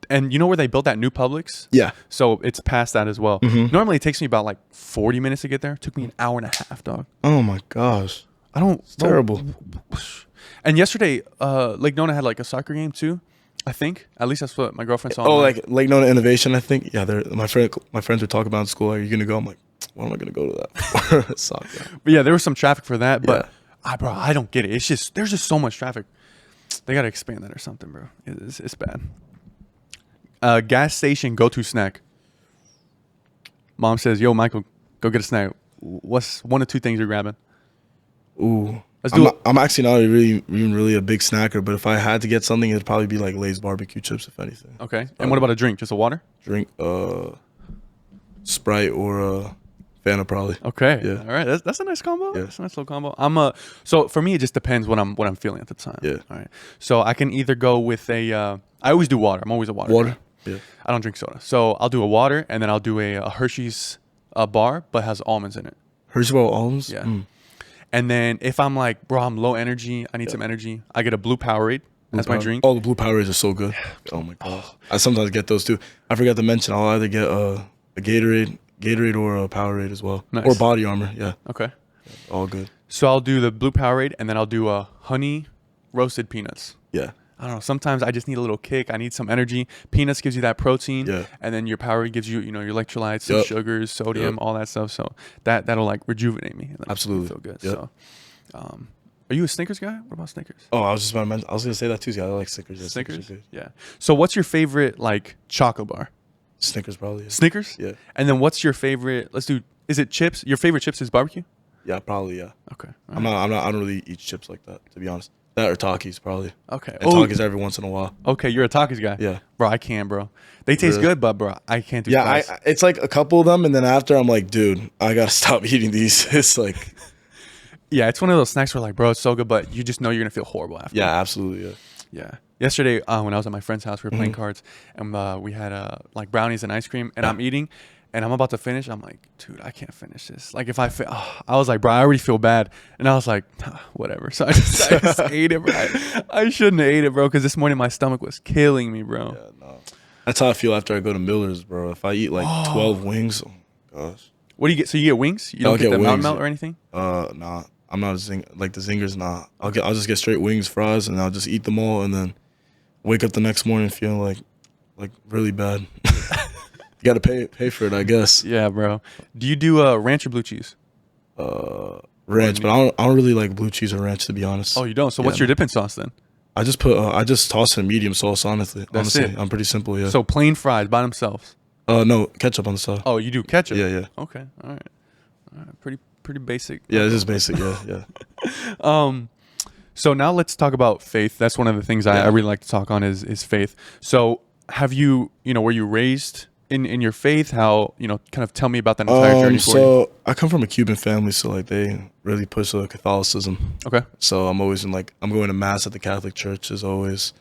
And you know where they built that new Publix? Yeah. So it's past that as well. Normally it takes me about like 40 minutes to get there. It took me an hour and a half, dog. Oh my gosh. I don't. It's terrible. And yesterday, Lake Nona had like a soccer game too. I think at least that's what my girlfriend saw. Oh, online. like Lake Nona Innovation, I think. Yeah, my friends were talking about in school. Like, are you gonna go? I'm like, why am I gonna go to that? Soccer. But yeah, there was some traffic for that. But Yeah. bro, I don't get it. It's just there's just so much traffic. They gotta expand that or something, bro. It's bad. Gas station go-to snack. Mom says, "Yo, Michael, go get a snack." What's one or two things you're grabbing? Ooh. Let's do it. I'm actually not really a big snacker, but if I had to get something, it'd probably be like Lay's barbecue chips, if anything. Okay. And what about a drink? Just a water? Drink Sprite or Fanta, probably. Okay. Yeah. All right. That's a nice combo. Yeah. That's a nice little combo. So for me, it just depends what I'm feeling at the time. Yeah. All right. So I can either go with a. I always do water. I'm always a water. Water. guy. Yeah. I don't drink soda. So I'll do a water, and then I'll do a Hershey's bar, but has almonds in it. Hershey's Bar almonds. Yeah. Mm. And then if I'm like, bro, I'm low energy, I need some energy, I get a blue Powerade. That's my drink. Oh, the blue Powerades are so good. Oh my gosh. I sometimes get those too. I forgot to mention, I'll either get a Gatorade or a Powerade as well. Nice. Or Body Armor. Yeah. Okay. All good. So I'll do the blue Powerade, and then I'll do a honey roasted peanuts. Yeah. I don't know. Sometimes I just need a little kick. I need some energy. Peanuts gives you that protein, Yeah. and then your Powerade gives you, your electrolytes, some Yep. sugars, sodium, Yep. all that stuff. So that'll like rejuvenate me. And that makes me Absolutely. feel good. Yep. So, are you a Snickers guy? What about Snickers? Oh, I was just about to mention. I was gonna say that too. Yeah, I like Snickers. Yeah, Snickers. are good. Yeah. So what's your favorite like chocolate bar? Snickers probably. Yeah. Snickers. Yeah. And then what's your favorite? Let's do. Is it chips? Your favorite chips is barbecue? Yeah, probably. Yeah. Okay. I don't really eat chips like that, to be honest. That or Takis probably. Okay. And Takis every once in a while. Okay. You're a Takis guy. Yeah. Bro, I can't, bro. They taste Really? good, but bro, I can't do. Yeah, fries. it's like a couple of them, and then after I'm like, dude, I gotta stop eating these. It's like, Yeah, it's one of those snacks where like, bro, it's so good, but you just know you're gonna feel horrible after. yeah, absolutely. Yeah. Yeah. Yesterday, when I was at my friend's house, we were playing Mm-hmm. cards, and we had like brownies and ice cream, and I'm eating, and I'm about to finish. I'm like, dude, I can't finish this. Like, if I was like, bro, I already feel bad, and I was like, whatever. So I just ate it, bro. I shouldn't have ate it, bro, because this morning my stomach was killing me, bro. Yeah, no. That's how I feel after I go to Miller's, bro. If I eat like 12 wings, oh my gosh. What do you get? So you get wings? You don't I'll get get the Mountain wings. Melt or anything? Nah. I'm not like the Zingers. Nah. I'll just get straight wings, fries, and I'll just eat them all, and then wake up the next morning feeling like really bad. You gotta pay for it, I guess. Yeah, bro. Do you do ranch or blue cheese? Ranch, but I don't really like blue cheese or ranch, to be honest. Oh, you don't. So what's your dipping sauce then? I just toss in medium sauce. Honestly, it. I'm pretty simple. Yeah. So plain fries by themselves. No ketchup on the side. Oh, you do ketchup? Yeah. Okay. All right. Pretty basic. Yeah, this is basic. Yeah. So now let's talk about faith. That's one of the things I really like to talk on is faith. So have you, were you raised in your faith? How, kind of tell me about that entire journey for you. So I come from a Cuban family, so like they really push Catholicism. Okay. So I'm always I'm going to mass at the Catholic Church as always.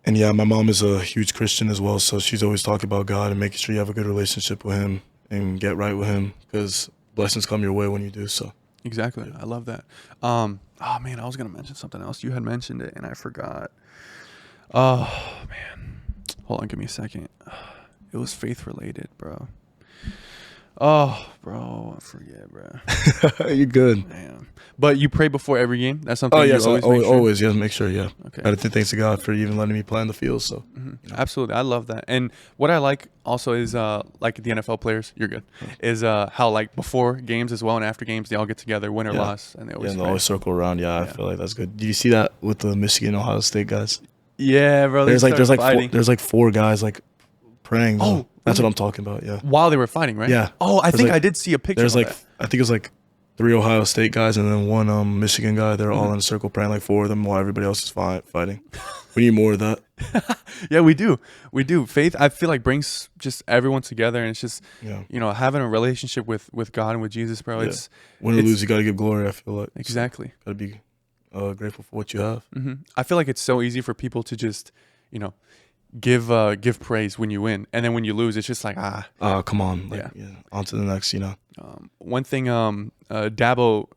And yeah, my mom is a huge Christian as well, so she's always talking about God and making sure you have a good relationship with Him and get right with Him, because blessings come your way when you do so. Exactly. I love that. Oh man, I was gonna mention something else. You had mentioned it and I forgot. Oh man, hold on, give me a second. It was faith related, bro. Oh, bro, I forget, bro. You're good. Damn. But you pray before every game. That's something. Oh yes, you always make sure? always. Yeah, make sure. Yeah. Okay. I think thanks to God for even letting me play on the field. So. Absolutely, I love that. And what I like also is like the NFL players. You're good. Is how like before games as well and after games they all get together, win or loss, and they always and pray. they always circle around. Yeah, I feel like that's good. Do you see that with the Michigan Ohio State guys? Yeah, bro. There's like four guys like praying. Oh, that's what I'm talking about. Yeah. While they were fighting, right? Yeah. Oh, I think like- I did see a picture. There's of like that. I think it was like 3 Ohio State guys and then one Michigan guy. They're all in a circle praying, like 4 of them, while everybody else is fighting. We need more of that. Yeah, we do. Faith, I feel like brings just everyone together, and it's just having a relationship with God and with Jesus, bro. Yeah. It's Win or lose, you got to give glory. I feel like exactly. got to be grateful for what you have. I feel like it's so easy for people to just give praise when you win, and then when you lose, it's just like Come on, on to the next. One thing Dabo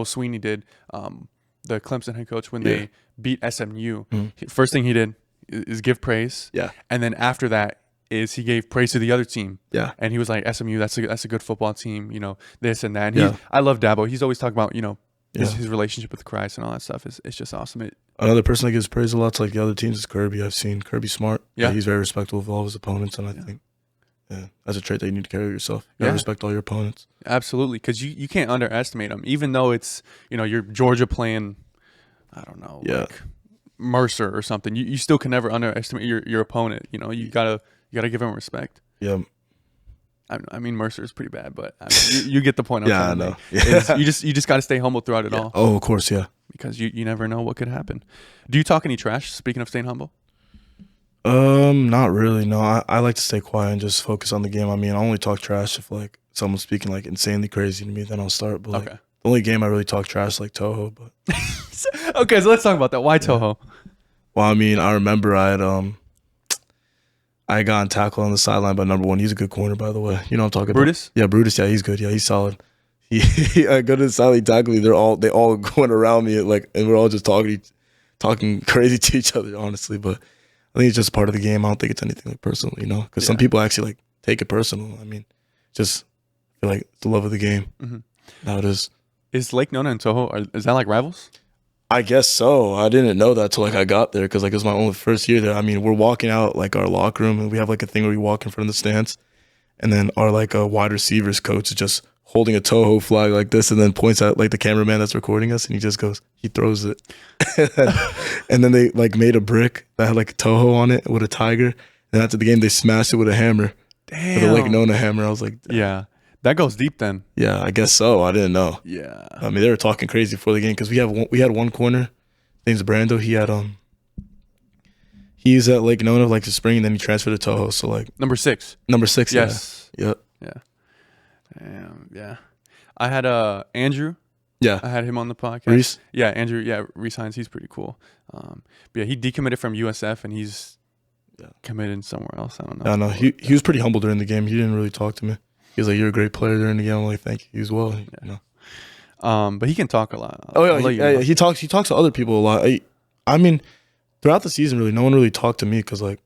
Sweeney did, the Clemson head coach, when they beat SMU, first thing he did, is give praise. Yeah. And then after that is he gave praise to the other team. Yeah. And he was like, SMU, that's a good football team, you know, this and that. And Yeah. I love Dabo. He's always talking about, you know, Yeah. his relationship with Christ and all that stuff. It's just awesome. Another person that gives praise a lot to like the other teams is Kirby. I've seen Kirby Smart. Yeah. He's very respectful of all his opponents, and I think that's a trait that you need to carry yourself. You gotta respect all your opponents. Absolutely, because you can't underestimate them. Even though it's, you know, you're Georgia playing, I don't know, like Mercer or something. You still can never underestimate your opponent. You know, you gotta give him respect. Yeah. I mean, Mercer is pretty bad, but I mean, you get the point. I know. You just got to stay humble throughout it all. Oh, of course, yeah. Because you never know what could happen. Do you talk any trash? Speaking of staying humble. Not really. No, I like to stay quiet and just focus on the game. I mean, I only talk trash if like someone's speaking like insanely crazy to me, then I'll start. But like, the only game I really talk trash is like Toho. But okay, so let's talk about that. Why Toho? Well, I mean, I remember I got tackled on the sideline by number 1. He's a good corner, by the way. You know what I'm talking Brutus? about? Yeah, Brutus. Yeah, he's good. Yeah, he's solid. I go to the sideline tackle. They all going around me like, and we're all just talking crazy to each other, honestly. But I think it's just part of the game. I don't think it's anything like personal, you know, because some people actually like take it personal. I mean, just feel like it's the love of the game. Mm-hmm. Now it is. Is Lake Nona and Toho, is that like rivals? I guess so. I didn't know that till like I got there because like it was my only first year there. I mean, we're walking out like our locker room and we have like a thing where we walk in front of the stands, and then our like wide receivers coach is just holding a Toho flag like this and then points at like the cameraman that's recording us and he just goes, he throws it. And then they like made a brick that had like Toho on it with a tiger. And after the game, they smashed it with a hammer. Damn. With a Lake Nona hammer. I was like, damn. Yeah, that goes deep then. Yeah, I guess so. I didn't know. Yeah. I mean, they were talking crazy before the game because we had one corner. His name's Brando. He was at Lake Nona like the spring and then he transferred to Toho. So like number 6. Yes. Yeah. Yep. Yeah. Damn. Yeah. I had Andrew. Yeah. I had him on the podcast. Reese? Yeah, Andrew. Yeah, Reese Hines. He's pretty cool. But yeah, he decommitted from USF and he's committed somewhere else. I don't know. I know. He was pretty humble during the game. He didn't really talk to me. He was like, "You're a great player during the game." I'm like, "Thank you as well." Yeah. You know. But he can talk a lot. He talks to other people a lot. I mean, throughout the season, really, no one really talked to me because like,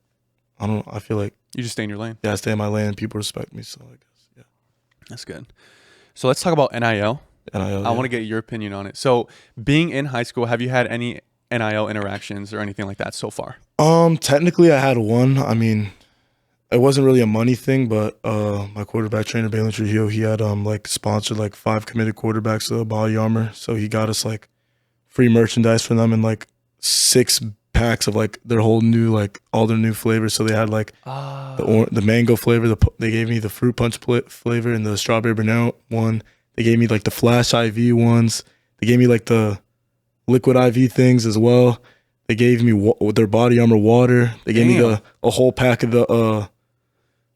I feel like you just stay in your lane. Yeah, I stay in my lane. People respect me, so I guess yeah. That's good. So let's talk about NIL. I want to get your opinion on it. So being in high school, have you had any NIL interactions or anything like that so far? Technically I had one. I mean, it wasn't really a money thing, but my quarterback trainer, Baylin Trujio, he had like sponsored like 5 committed quarterbacks to Body Armor. So he got us like free merchandise from them and like 6 packs of like their whole new like all their new flavors. So they had like the mango flavor, they gave me the fruit punch flavor and the strawberry banana one. They gave me like the Flash IV ones. They gave me like the liquid IV things as well. They gave me their Body Armor water. They gave me a whole pack of the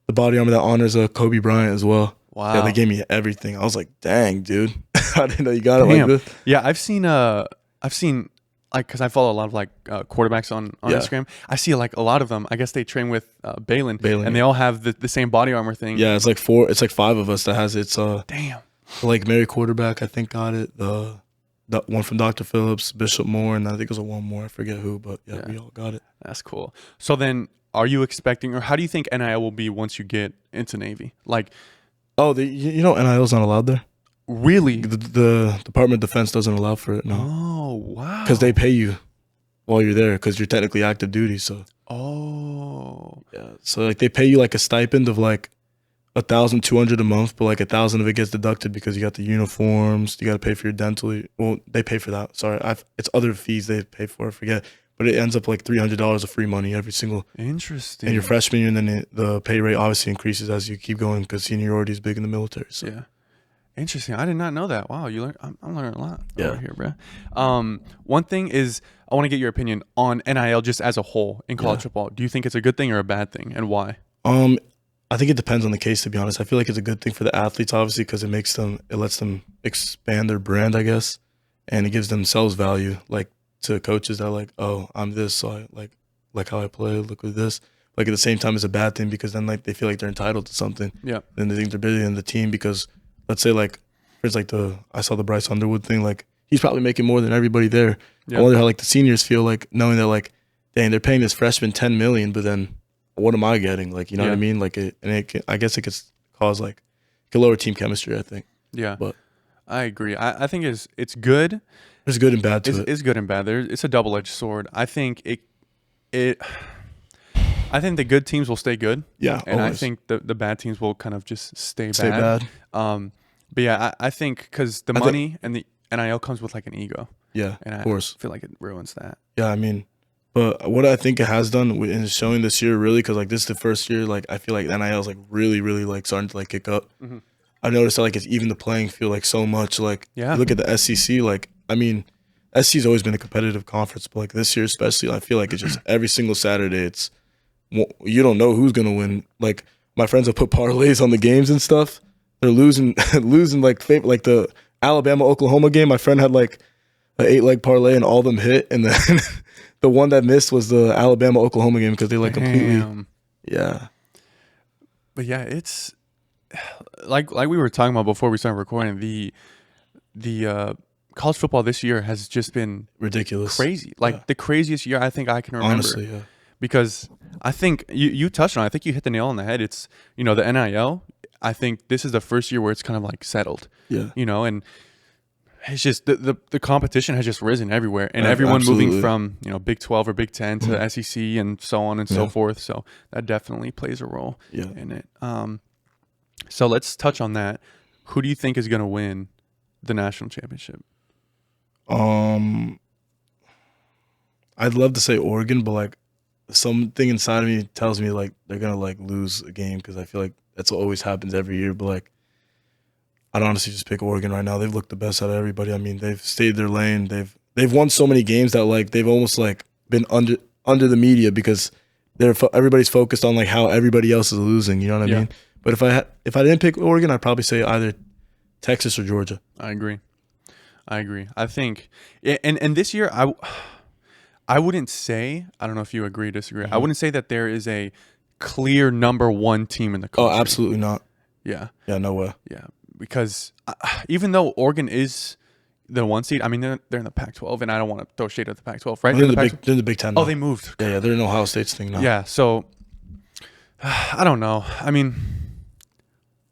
Body Armor that honors Kobe Bryant as well. Wow. Yeah, they gave me everything. I was like, dang, dude. I didn't know you got it like this. Yeah, I've seen like, because I follow a lot of like quarterbacks on Instagram. I see like a lot of them. I guess they train with Baylin, and they all have the same Body Armor thing. Yeah, it's like 5 of us that has it. Damn. Like Mary quarterback, I think got it. The one from Dr. Phillips, Bishop Moore, and I think it was one more. I forget who, but yeah, we all got it. That's cool. So then, are you expecting, or how do you think NIL will be once you get into Navy? Like, you know, NIL's not allowed there. Really? The Department of Defense doesn't allow for it. No. Oh wow. Because they pay you while you're there, because you're technically active duty. So. Oh. Yeah. So like they pay you like a stipend of like $1,200 a month, but like 1,000 of it gets deducted because you got the uniforms, you got to pay for your dental. Well, they pay for that. Sorry, it's other fees they pay for. I forget, but it ends up like $300 of free money every single. Interesting. And your freshman year, and then the pay rate obviously increases as you keep going because seniority is big in the military. So. Yeah. Interesting. I did not know that. Wow, you learn. I'm learning a lot over here, bro. One thing is, I want to get your opinion on NIL just as a whole in college football. Do you think it's a good thing or a bad thing, and why? I think it depends on the case, to be honest. I feel like it's a good thing for the athletes, obviously, because it lets them expand their brand, I guess, and it gives themselves value, like to coaches that are like, oh, I'm this, so I like how I play, look at this. Like at the same time, it's a bad thing because then like they feel like they're entitled to something. Yeah. Then they think they're bigger than the team because, let's say like, for instance, like I saw the Bryce Underwood thing, like he's probably making more than everybody there. Yeah. I wonder how like the seniors feel like knowing that like dang, they're paying this freshman $10 million, but then what am I getting? Like, you know what I mean? Like, I guess it could cause like, it could lower team chemistry, I think. Yeah, but I agree. I think it's good. There's good and bad to it. It's good and bad. It's a double-edged sword. I think I think the good teams will stay good. Yeah, and always. I think the bad teams will kind of just stay bad. But yeah, I think because the money and the NIL comes with like an ego. Yeah, and of course. I feel like it ruins that. Yeah, I mean, but what I think it has done in showing this year, really, because like this is the first year, like I feel like NIL is like really, really like starting to like kick up. Mm-hmm. I noticed that like it's even the playing field like so much. Like Yeah, you look at the SEC, like I mean, SEC's always been a competitive conference, but like this year especially, I feel like it's just every single Saturday, it's you don't know who's gonna win. Like my friends have put parlays on the games and stuff. They're losing like the Alabama Oklahoma game. My friend had like an 8-leg parlay and all of them hit, and then the one that missed was the Alabama Oklahoma game because they like completely. Yeah. But yeah, it's like we were talking about before we started recording. The college football this year has just been ridiculous, crazy. Like the craziest year I think I can remember. Honestly, yeah. Because I think you touched on it. I think you hit the nail on the head. It's, the NIL, I think this is the first year where it's kind of like settled. Yeah. And it's just the competition has just risen everywhere, and everyone moving from, Big 12 or Big 10 to SEC and so on and so forth. So that definitely plays a role in it. So let's touch on that. Who do you think is going to win the national championship? I'd love to say Oregon, but like something inside of me tells me like they're gonna like lose a game because I feel like that's what always happens every year. But like I'd honestly just pick Oregon right now. They've looked the best out of everybody. I mean, they've stayed their lane. They've won so many games that like they've almost like been under the media because everybody's focused on like how everybody else is losing. You know what I mean? But if I didn't pick Oregon, I'd probably say either Texas or Georgia. I agree. I think, and this year I wouldn't say, I don't know if you agree or disagree. I wouldn't say that there is a clear number one team in the country. Oh, absolutely not. Yeah. Yeah, no way. Yeah, because even though Oregon is the 1 seed, I mean, they're in the Pac-12, and I don't want to throw shade at the Pac-12, right? They're in the Big 10 now. Oh, they moved. Yeah, they're in Ohio State's thing now. Yeah, so I don't know. I mean,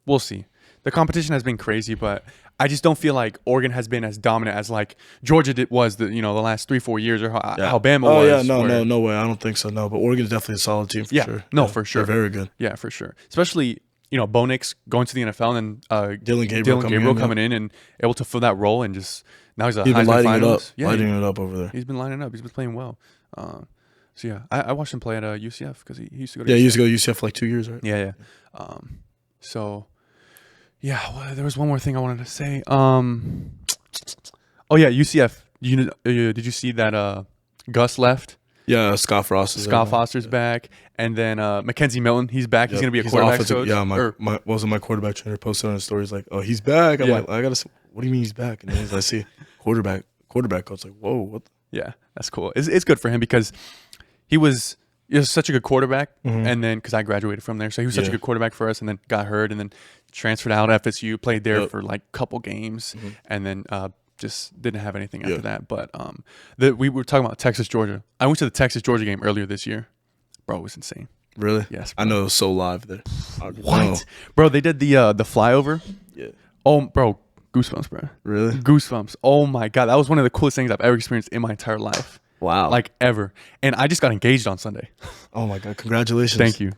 we'll see. The competition has been crazy, but I just don't feel like Oregon has been as dominant as like Georgia was the last 3-4 years, or how Alabama was. Oh yeah, no way. I don't think so. No, but Oregon's definitely a solid team for sure. No, for sure. They're very good. Yeah, for sure. Especially Bo Nix going to the NFL and then Dylan Gabriel coming in and able to fill that role, and just now he's been lighting finalist. Lighting it up over there. He's been lining up. He's been playing well. So yeah, I watched him play at UCF because he used to go to UCF. He used to go to UCF for like 2 years, right? Yeah. So yeah, well, there was one more thing I wanted to say. Oh yeah, UCF. Did you see that Gus left? Yeah, Scott Frost. Scott Foster's back, and then Mackenzie Milton, he's back. He's gonna be a quarterback coach. Yeah, my quarterback trainer posted on his stories like, "Oh, he's back." I'm like, what do you mean he's back? And then I see quarterback coach. Like, whoa, what? Yeah, that's cool. It's good for him because he was such a good quarterback, and then because I graduated from there, so he was such a good quarterback for us, and then got hurt, and then transferred out of FSU, played there for like a couple games, and then just didn't have anything after that. But we were talking about Texas Georgia. I went to the Texas Georgia game earlier this year. Bro, it was insane. Really? Yes. Bro. I know it was so live there. What? Bro, they did the flyover. Yeah. Oh, bro, goosebumps, bro. Really? Goosebumps. Oh my god, that was one of the coolest things I've ever experienced in my entire life. Wow. Like ever. And I just got engaged on Sunday. Oh my god, congratulations. Thank you.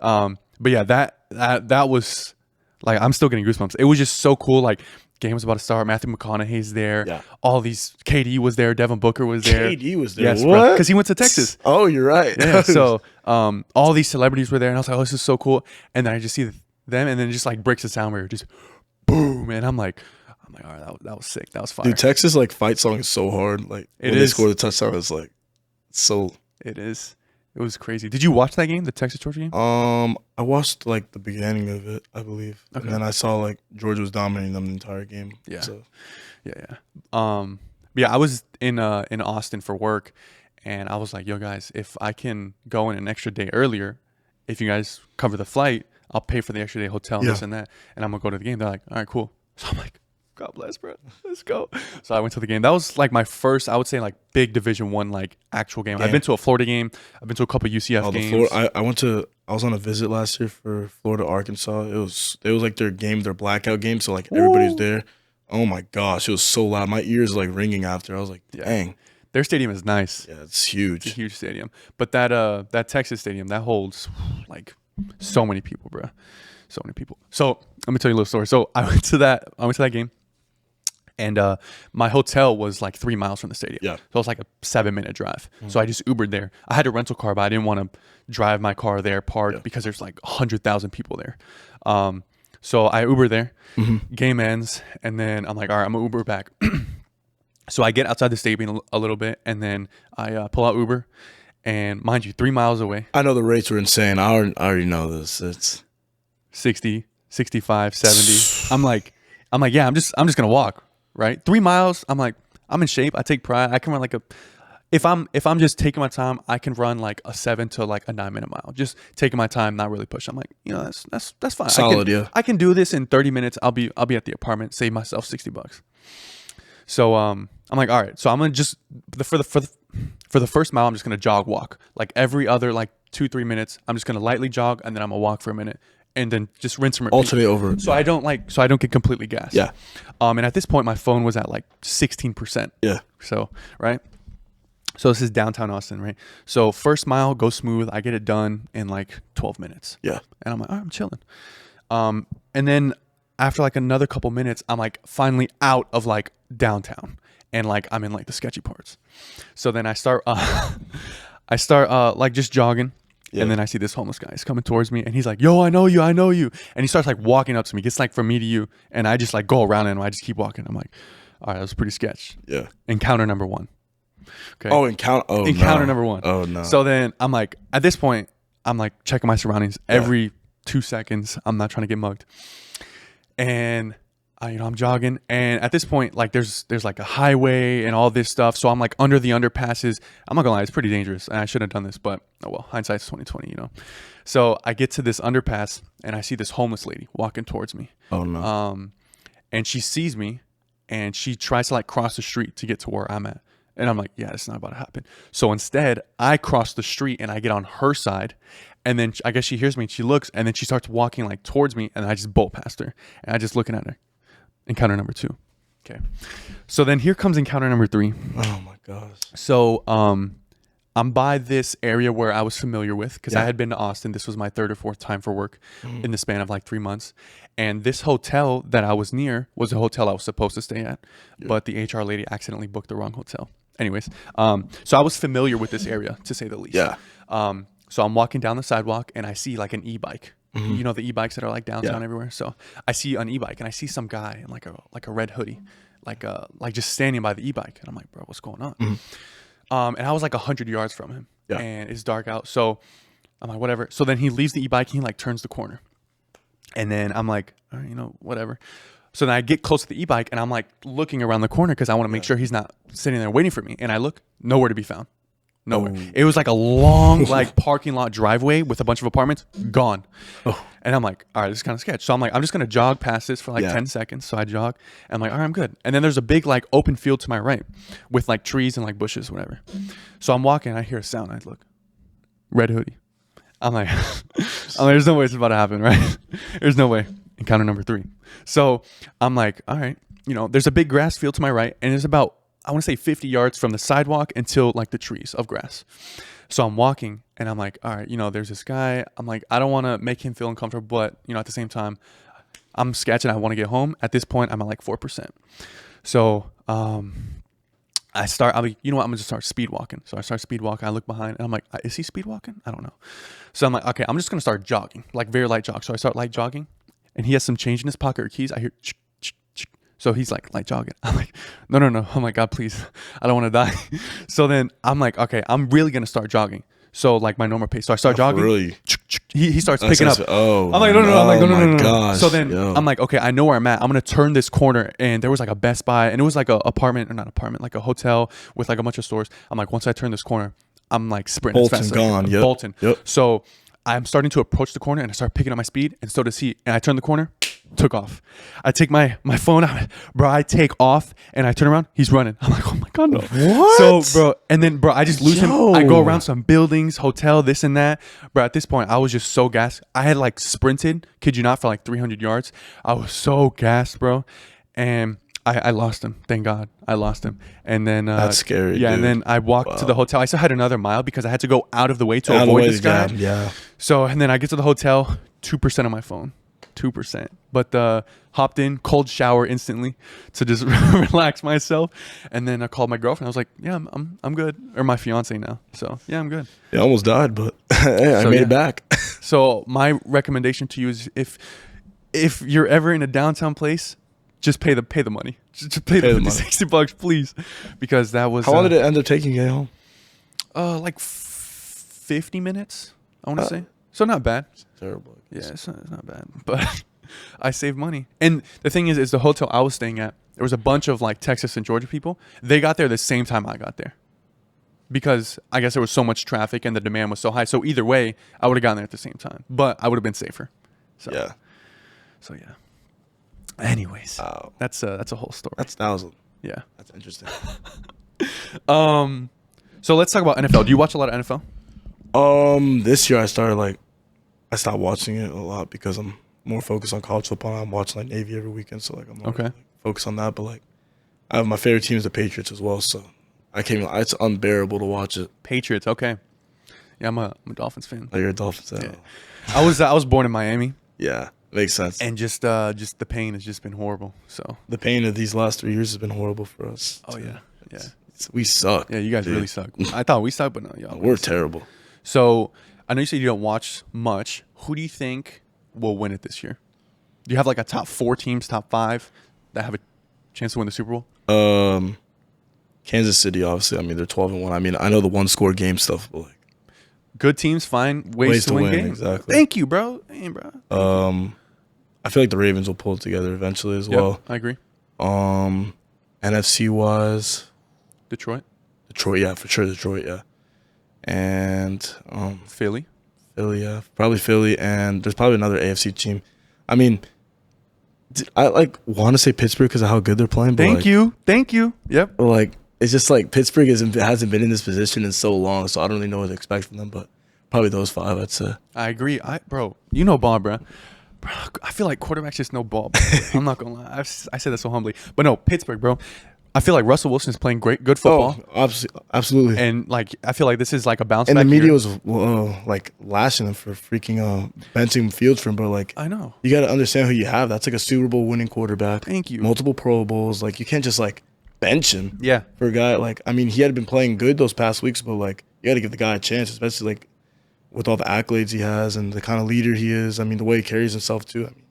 But yeah, that was like, I'm still getting goosebumps. It was just so cool. Like, game was about to start. Matthew McConaughey's there. Yeah. All these, KD was there. Devin Booker was there. KD was there. Yes, what? Because he went to Texas. Oh, you're right. Yeah. So all these celebrities were there, and I was like, oh, this is so cool. And then I just see them, and then it just like breaks the sound where just boom, and I'm like, all right, that was sick. That was fire. Dude, Texas like fight song is so hard. Like when they score the touchdown, it's like so. It is. It was crazy. Did you watch that game, the Texas Georgia game? I watched like the beginning of it, I believe, okay. And then I saw like Georgia was dominating them the entire game. Yeah. So. Yeah. I was in Austin for work, and I was like, yo guys, if I can go in an extra day earlier, if you guys cover the flight, I'll pay for the extra day hotel and this and that, and I'm gonna go to the game. They're like, all right, cool. So I'm like, God bless, bro. Let's go. So I went to the game. That was like my first, I would say, like big Division I like actual game. I've been to a Florida game. I've been to a couple UCF games. I was on a visit last year for Florida, Arkansas. It was like their blackout game. So like everybody's there. Oh my gosh, it was so loud. My ears like ringing after. I was like, dang. Their stadium is nice. Yeah, it's huge. It's a huge stadium. But that Texas stadium, that holds like so many people, bro. So many people. So let me tell you a little story. So I went to that game, and my hotel was like 3 miles from the stadium. Yeah. So it was like a 7-minute drive. So I just Ubered there. I had a rental car, but I didn't want to drive my car there, park, because there's like 100,000 people there. So I Uber there. Game ends, and then I'm like, all right, I'm gonna Uber back. So I get outside the stadium a little bit, and then I pull out Uber, and mind you, 3 miles away. I know the rates were insane. I already know this. It's 60, 65, 70. I'm like, yeah, I'm just gonna walk, right? 3 miles. I'm like, I'm in shape. I take pride. I can run like if I'm just taking my time, I can run like a 7 to like a 9 minute mile. Just taking my time, not really push. I'm like, that's fine. Solid, I can do this in 30 minutes. I'll be at the apartment, save myself $60. So I'm like, all right. So I'm gonna just for the first mile, I'm just gonna jog walk. Like every other like 2-3 minutes, I'm just gonna lightly jog, and then I'm gonna walk for a minute, and then just rinse and repeat. Alternate over. So I don't get completely gassed. Yeah. And at this point, my phone was at like 16%. Yeah. So right. So this is downtown Austin, right? So first mile goes smooth. I get it done in like 12 minutes. Yeah. And I'm like, all right, I'm chilling. And then after like another couple minutes, I'm like finally out of like downtown, and like I'm in like the sketchy parts. So then I start like just jogging. Yeah. And then I see this homeless guy. He's coming towards me, and he's like, yo, I know you. And he starts like walking up to me. Gets like from me to you. And I just like go around him. I just keep walking. I'm like, all right, that was pretty sketch. Yeah. Encounter number 1. Okay. Oh, encounter number 1. Oh, no. So then I'm like, at this point, I'm like checking my surroundings every 2 seconds. I'm not trying to get mugged. And I'm jogging, and at this point, like there's like a highway and all this stuff. So I'm like under the underpasses. I'm not gonna lie, it's pretty dangerous, and I shouldn't have done this, but oh well, hindsight's 2020, So I get to this underpass, and I see this homeless lady walking towards me. Oh no. And she sees me, and she tries to like cross the street to get to where I'm at. And I'm like, yeah, it's not about to happen. So instead, I cross the street and I get on her side. And then I guess she hears me and she looks, and then she starts walking like towards me, and I just bolt past her. And I just looking at her. Encounter number 2. Okay. So then here comes encounter number 3. Oh my gosh. So I'm by this area where I was familiar with, because I had been to Austin. This was my 3rd or 4th time for work in the span of like 3 months. And this hotel that I was near was a hotel I was supposed to stay at, but the HR lady accidentally booked the wrong hotel. Anyways, so I was familiar with this area, to say the least. Yeah. So I'm walking down the sidewalk, and I see like an e-bike. You know, the e-bikes that are like downtown everywhere. So I see an e-bike, and I see some guy in like a red hoodie, like just standing by the e-bike. And I'm like, bro, what's going on? And I was like 100 yards from him, and it's dark out. So I'm like, whatever. So then he leaves the e-bike, he like turns the corner, and then I'm like, all right, whatever. So then I get close to the e-bike, and I'm like looking around the corner because I want to make sure he's not sitting there waiting for me. And I look, nowhere to be found. Nowhere. Oh. It was like a long like parking lot driveway with a bunch of apartments, gone. Oh. And I'm like, all right, this is kind of sketch. So I'm like, I'm just going to jog past this for like 10 seconds. So I jog, and I'm like, all right, I'm good. And then there's a big like open field to my right with like trees and like bushes, whatever. So I'm walking, I hear a sound. I look, red hoodie. I'm like, there's no way it's about to happen, right? There's no way. Encounter number 3. So I'm like, all right, there's a big grass field to my right, and it's about, I want to say 50 yards from the sidewalk until like the trees of grass. So I'm walking, and I'm like, all right, there's this guy. I'm like, I don't want to make him feel uncomfortable, but at the same time, I'm sketching. I want to get home. At this point, I'm at like 4%. So I'm like, you know what? I'm gonna just start speed walking. So I start speed walking. I look behind, and I'm like, is he speed walking? I don't know. So I'm like, okay, I'm just gonna start jogging, like very light jog. So I start light jogging, and he has some change in his pocket or keys. I hear. So he's like jogging. I'm like, no. I'm like, God, please. I don't want to die. So then I'm like, okay, I'm really going to start jogging. So like my normal pace. So I start jogging. Really? He starts picking up. Oh, I'm like, no. I'm like, no. Gosh, so then I'm like, okay, I know where I'm at. I'm going to turn this corner, and there was like a Best Buy, and it was like a like a hotel with like a bunch of stores. I'm like, once I turn this corner, I'm like sprinting. Bolton gone. Yep. Bolton. Yep. So I'm starting to approach the corner, and I start picking up my speed, and so does he. And I turn the corner. took off. I take my phone out, bro. I take off and I turn around. He's running. I'm like, oh my god, no. What? So, bro, and then, bro, I just lose him. I go around some buildings, hotel, this and that. Bro, at this point, I was just so gassed. I had like sprinted, kid you not, for like 300 yards. I was so gassed, bro, and I lost him. Thank God, I lost him. And then That's scary. Yeah, dude. and then I walked to the hotel. I still had another mile because I had to go out of the way to avoid this guy. Yeah. So, and then I get to the hotel, 2% on my phone. 2%, but hopped in, cold shower instantly to just relax myself, and then I called my girlfriend. I was like, "Yeah, I'm good," or my fiance now. So yeah, I'm good. Yeah, I almost died, but hey, I made it back. So my recommendation to you is if you're ever in a downtown place, just pay the money. Just pay the money. $60, please, because that was. How long did it end up taking you home? Like 50 minutes, I want to say. So not bad. It's terrible. Yeah, it's not bad, but I saved money. And the thing is the hotel I was staying at, there was a bunch of like Texas and Georgia people. They got there the same time I got there because I guess there was so much traffic and the demand was so high. So either way, I would have gotten there at the same time, but I would have been safer. So, yeah. So yeah. Anyways, wow. That's a whole story. That's interesting. So let's talk about NFL. Do you watch a lot of NFL? This year I stopped watching it a lot because I'm more focused on college football. I'm watching like Navy every weekend, so like I'm not really focused on that. But like, I have my favorite team is the Patriots as well, so it's unbearable to watch it. Patriots, okay. Yeah, I'm a Dolphins fan. Oh, you're a Dolphins fan. Yeah. I was born in Miami. Yeah, makes sense. And just the pain has just been horrible. So the pain of these last 3 years has been horrible for us. Oh yeah, yeah. We suck. Yeah, you guys really suck. I thought we sucked, but no, y'all. We're terrible. So I know you said you don't watch much. Who do you think will win it this year? Do you have like a top 4 teams, top 5 that have a chance to win the Super Bowl? Kansas City, obviously. I mean, they're 12-1. I mean, I know the one-score game stuff, but like good teams find ways to win games. Exactly. Thank you, bro. Hey, bro. I feel like the Ravens will pull it together eventually as well. I agree. NFC wise, Detroit, yeah, for sure, Detroit, yeah, and Philly, yeah, probably Philly, and there's probably another AFC team. I mean, I like want to say Pittsburgh because of how good they're playing. But Thank you. Yep. But like, it's just like Pittsburgh hasn't been in this position in so long, so I don't really know what to expect from them. But probably those 5, I'd say. I agree. Bro, you know ball, bro. I feel like quarterbacks just know ball. Bro. I'm not gonna lie. I say that so humbly, but no, Pittsburgh, bro. I feel like Russell Wilson is playing good football. Oh, absolutely. And like, I feel like this is like a bounce back. And the media year. was like lashing him for freaking benching Fields for him, but like, I know you got to understand who you have. That's like a Super Bowl winning quarterback. Thank you. Multiple Pro Bowls. Like, you can't just like bench him. Yeah. For a guy like, I mean, he had been playing good those past weeks, but like, you got to give the guy a chance, especially like with all the accolades he has and the kind of leader he is. I mean, the way he carries himself too. I mean,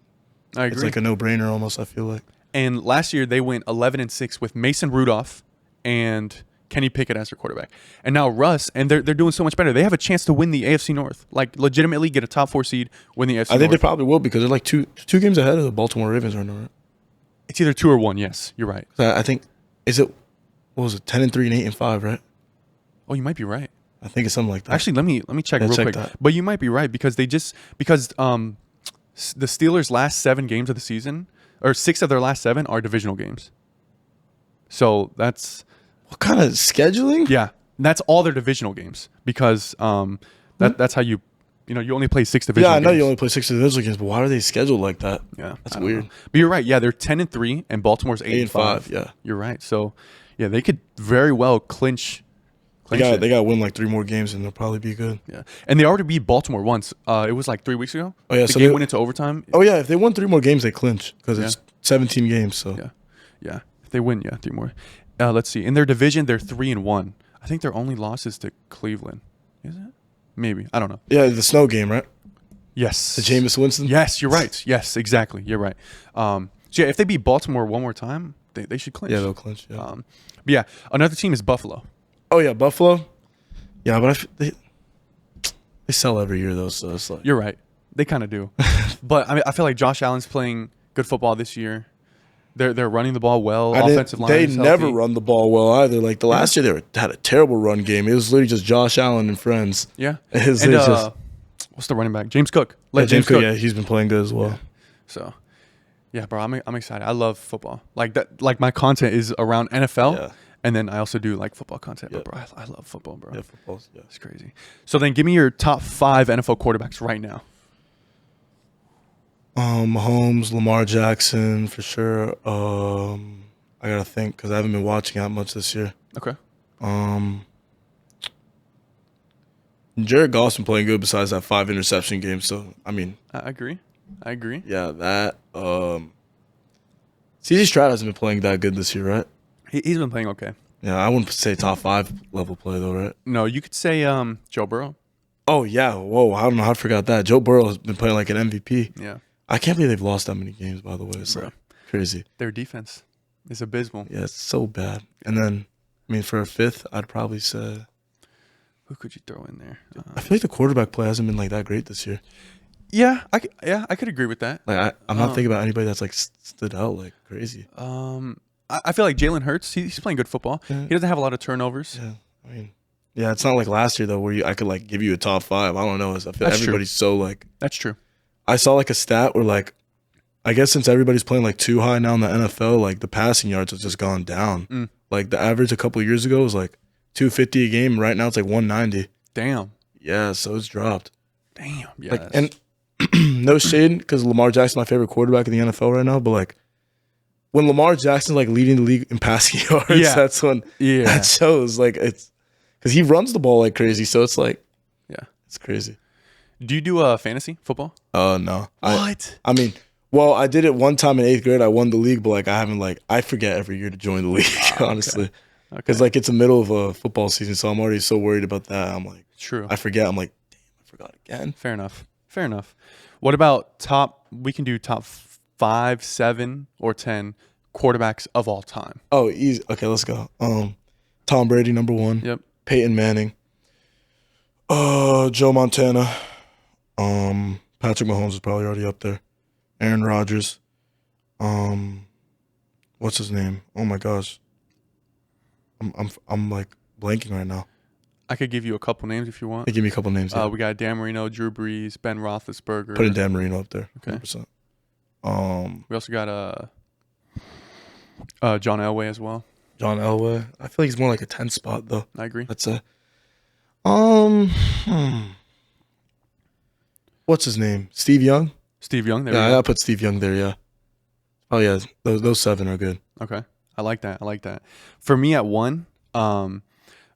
I agree. It's like a no-brainer almost, I feel like. And last year they went 11-6 with Mason Rudolph and Kenny Pickett as their quarterback. And now Russ, and they're doing so much better. They have a chance to win the AFC North. Like, legitimately get a top 4 seed, win the AFC North. I think they probably will because they're like two games ahead of the Baltimore Ravens right now, right? It's either 2 or 1, yes. You're right. I think, what was it, 10-3 and 8-5, right? Oh, you might be right. I think it's something like that. Actually, let me check real quick. That. But you might be right because the Steelers' last 7 games of the season, or 6 of their last 7 are divisional games. So that's... What kind of scheduling? Yeah, that's all their divisional games because that's how you only play 6 divisional games. Yeah, I know you only play 6 divisional games, but why are they scheduled like that? Yeah, that's weird. Know. But you're right. Yeah, they're 10-3 and Baltimore's 8-5. Yeah, you're right. So yeah, they could very well clinch. They got to win like 3 more games and they'll probably be good. Yeah, and they already beat Baltimore once. It was like 3 weeks ago. Oh yeah, the game went into overtime. Oh yeah, if they won 3 more games, they clinch because it's 17 games. So yeah, if they win, 3 more. Let's see. In their division, they're 3-1. I think their only loss is to Cleveland. Is it? Maybe. I don't know. Yeah, the snow game, right? Yes. The Jameis Winston? Yes, you're right. Yes, exactly. You're right. So, yeah, if they beat Baltimore one more time, they should clinch. Yeah, they'll clinch. Yeah. But, yeah, another team is Buffalo. Oh, yeah, Buffalo? Yeah, but they sell every year, though, so it's like... You're right. They kind of do. But, I mean, I feel like Josh Allen's playing good football this year. They're running the ball well. Offensive line. They never run the ball well either. Like the last year, they had a terrible run game. It was literally just Josh Allen and friends. Yeah. What's the running back? James Cook. James Cook. Yeah, he's been playing good as well. Yeah. So, Yeah, bro, I'm excited. I love football. Like that. Like my content is around NFL, Yeah. and then I also do like football content. Yeah. But bro, I love football, bro. Yeah, football's It's crazy. So then, give me your top 5 NFL quarterbacks right now. Mahomes, Lamar Jackson for sure. I gotta think because I haven't been watching that much this year. Okay. Jared Goff's been playing good besides that 5 interception game. So I mean, I agree. I agree. yeah, that. CJ Stroud hasn't been playing that good this year, right? He's been playing okay. Yeah, I wouldn't say top 5 level play though, right? No, you could say Joe Burrow. Oh yeah, whoa! I don't know how to forgot that. Joe Burrow has been playing like an MVP. Yeah. I can't believe they've lost that many games. By the way, it's Bro. like crazy. Their defense is abysmal. Yeah, it's so bad. And then, I mean, for a 5th, I'd probably say Who could you throw in there? I feel like the quarterback play hasn't been like that great this year. Yeah, I could agree with that. Like I'm not thinking about anybody that's like stood out like crazy. I feel like Jalen Hurts. He's playing good football. Yeah. He doesn't have a lot of turnovers. Yeah, I mean, yeah, it's not like last year though where I could like give you a top 5. I don't know. I feel That's everybody's so like. That's true. I saw like a stat where like, I guess since everybody's playing like too high now in the NFL, like the passing yards has just gone down. Like the average a couple of years ago was like 250 a game. Right now it's like 190. Damn. Yeah, so it's dropped. Damn. Yeah. Like, and no shade because Lamar Jackson's my favorite quarterback in the NFL right now, but like when Lamar Jackson's like leading the league in passing yards, Yeah. that's when that shows. Like it's because he runs the ball like crazy, so it's like it's crazy. Do you do fantasy football? No. What? I mean, well, I did it one time in 8th grade. I won the league, but like I haven't like I forget every year to join the league, honestly. Because like it's the middle of a football season, so I'm already so worried about that. I'm like, True. I forget. I'm like, damn, I forgot again. Fair enough. Fair enough. What about top? We can do top 5, 7, or 10 quarterbacks of all time. Oh, easy. Okay, let's go. Tom Brady, number 1. Yep. Peyton Manning. Joe Montana. Patrick Mahomes is probably already up there. Aaron Rodgers. What's his name? Oh my gosh. I'm like blanking right now. I could give you a couple names if you want. Hey, give me a couple names. Yeah. We got Dan Marino, Drew Brees, Ben Roethlisberger. Putting Dan Marino up there. Okay. 100%. We also got John Elway as well. John Elway. I feel like he's more like a 10 spot though. I agree. That's a what's his name? Steve Young? Steve Young. There Yeah, we go. I'll put Steve Young there, yeah. Oh yeah, those 7 are good. Okay. I like that. For me at 1,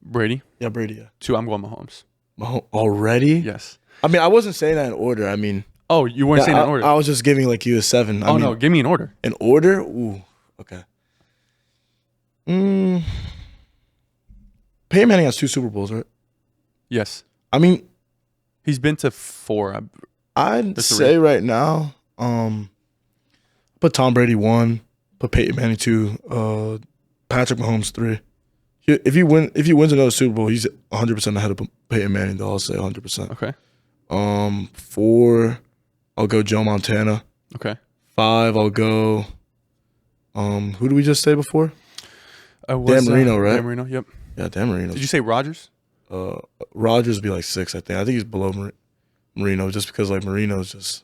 Brady. Yeah, Brady, yeah. 2, I'm going Mahomes. Already? Yes. I mean, I wasn't saying that in order. I mean, Oh, you weren't saying in order. I was just giving like you a 7. I mean, no, give me an order. in order? Ooh, okay. Peyton Manning has 2 Super Bowls, right? Yes. I mean, He's been to 4. I'd That's say right now, put Tom Brady 1, put Peyton Manning 2, Patrick Mahomes 3. If he wins another Super Bowl, he's 100% ahead of Peyton Manning. Though I'll say 100%. Okay. 4, I'll go Joe Montana. Okay. 5, I'll go. Who did we just say before? Dan Marino, right? Dan Marino. Yep. Yeah, Dan Marino. Did you say Rodgers? Rodgers would be like 6, I think. I think he's below Marino just because like Marino's just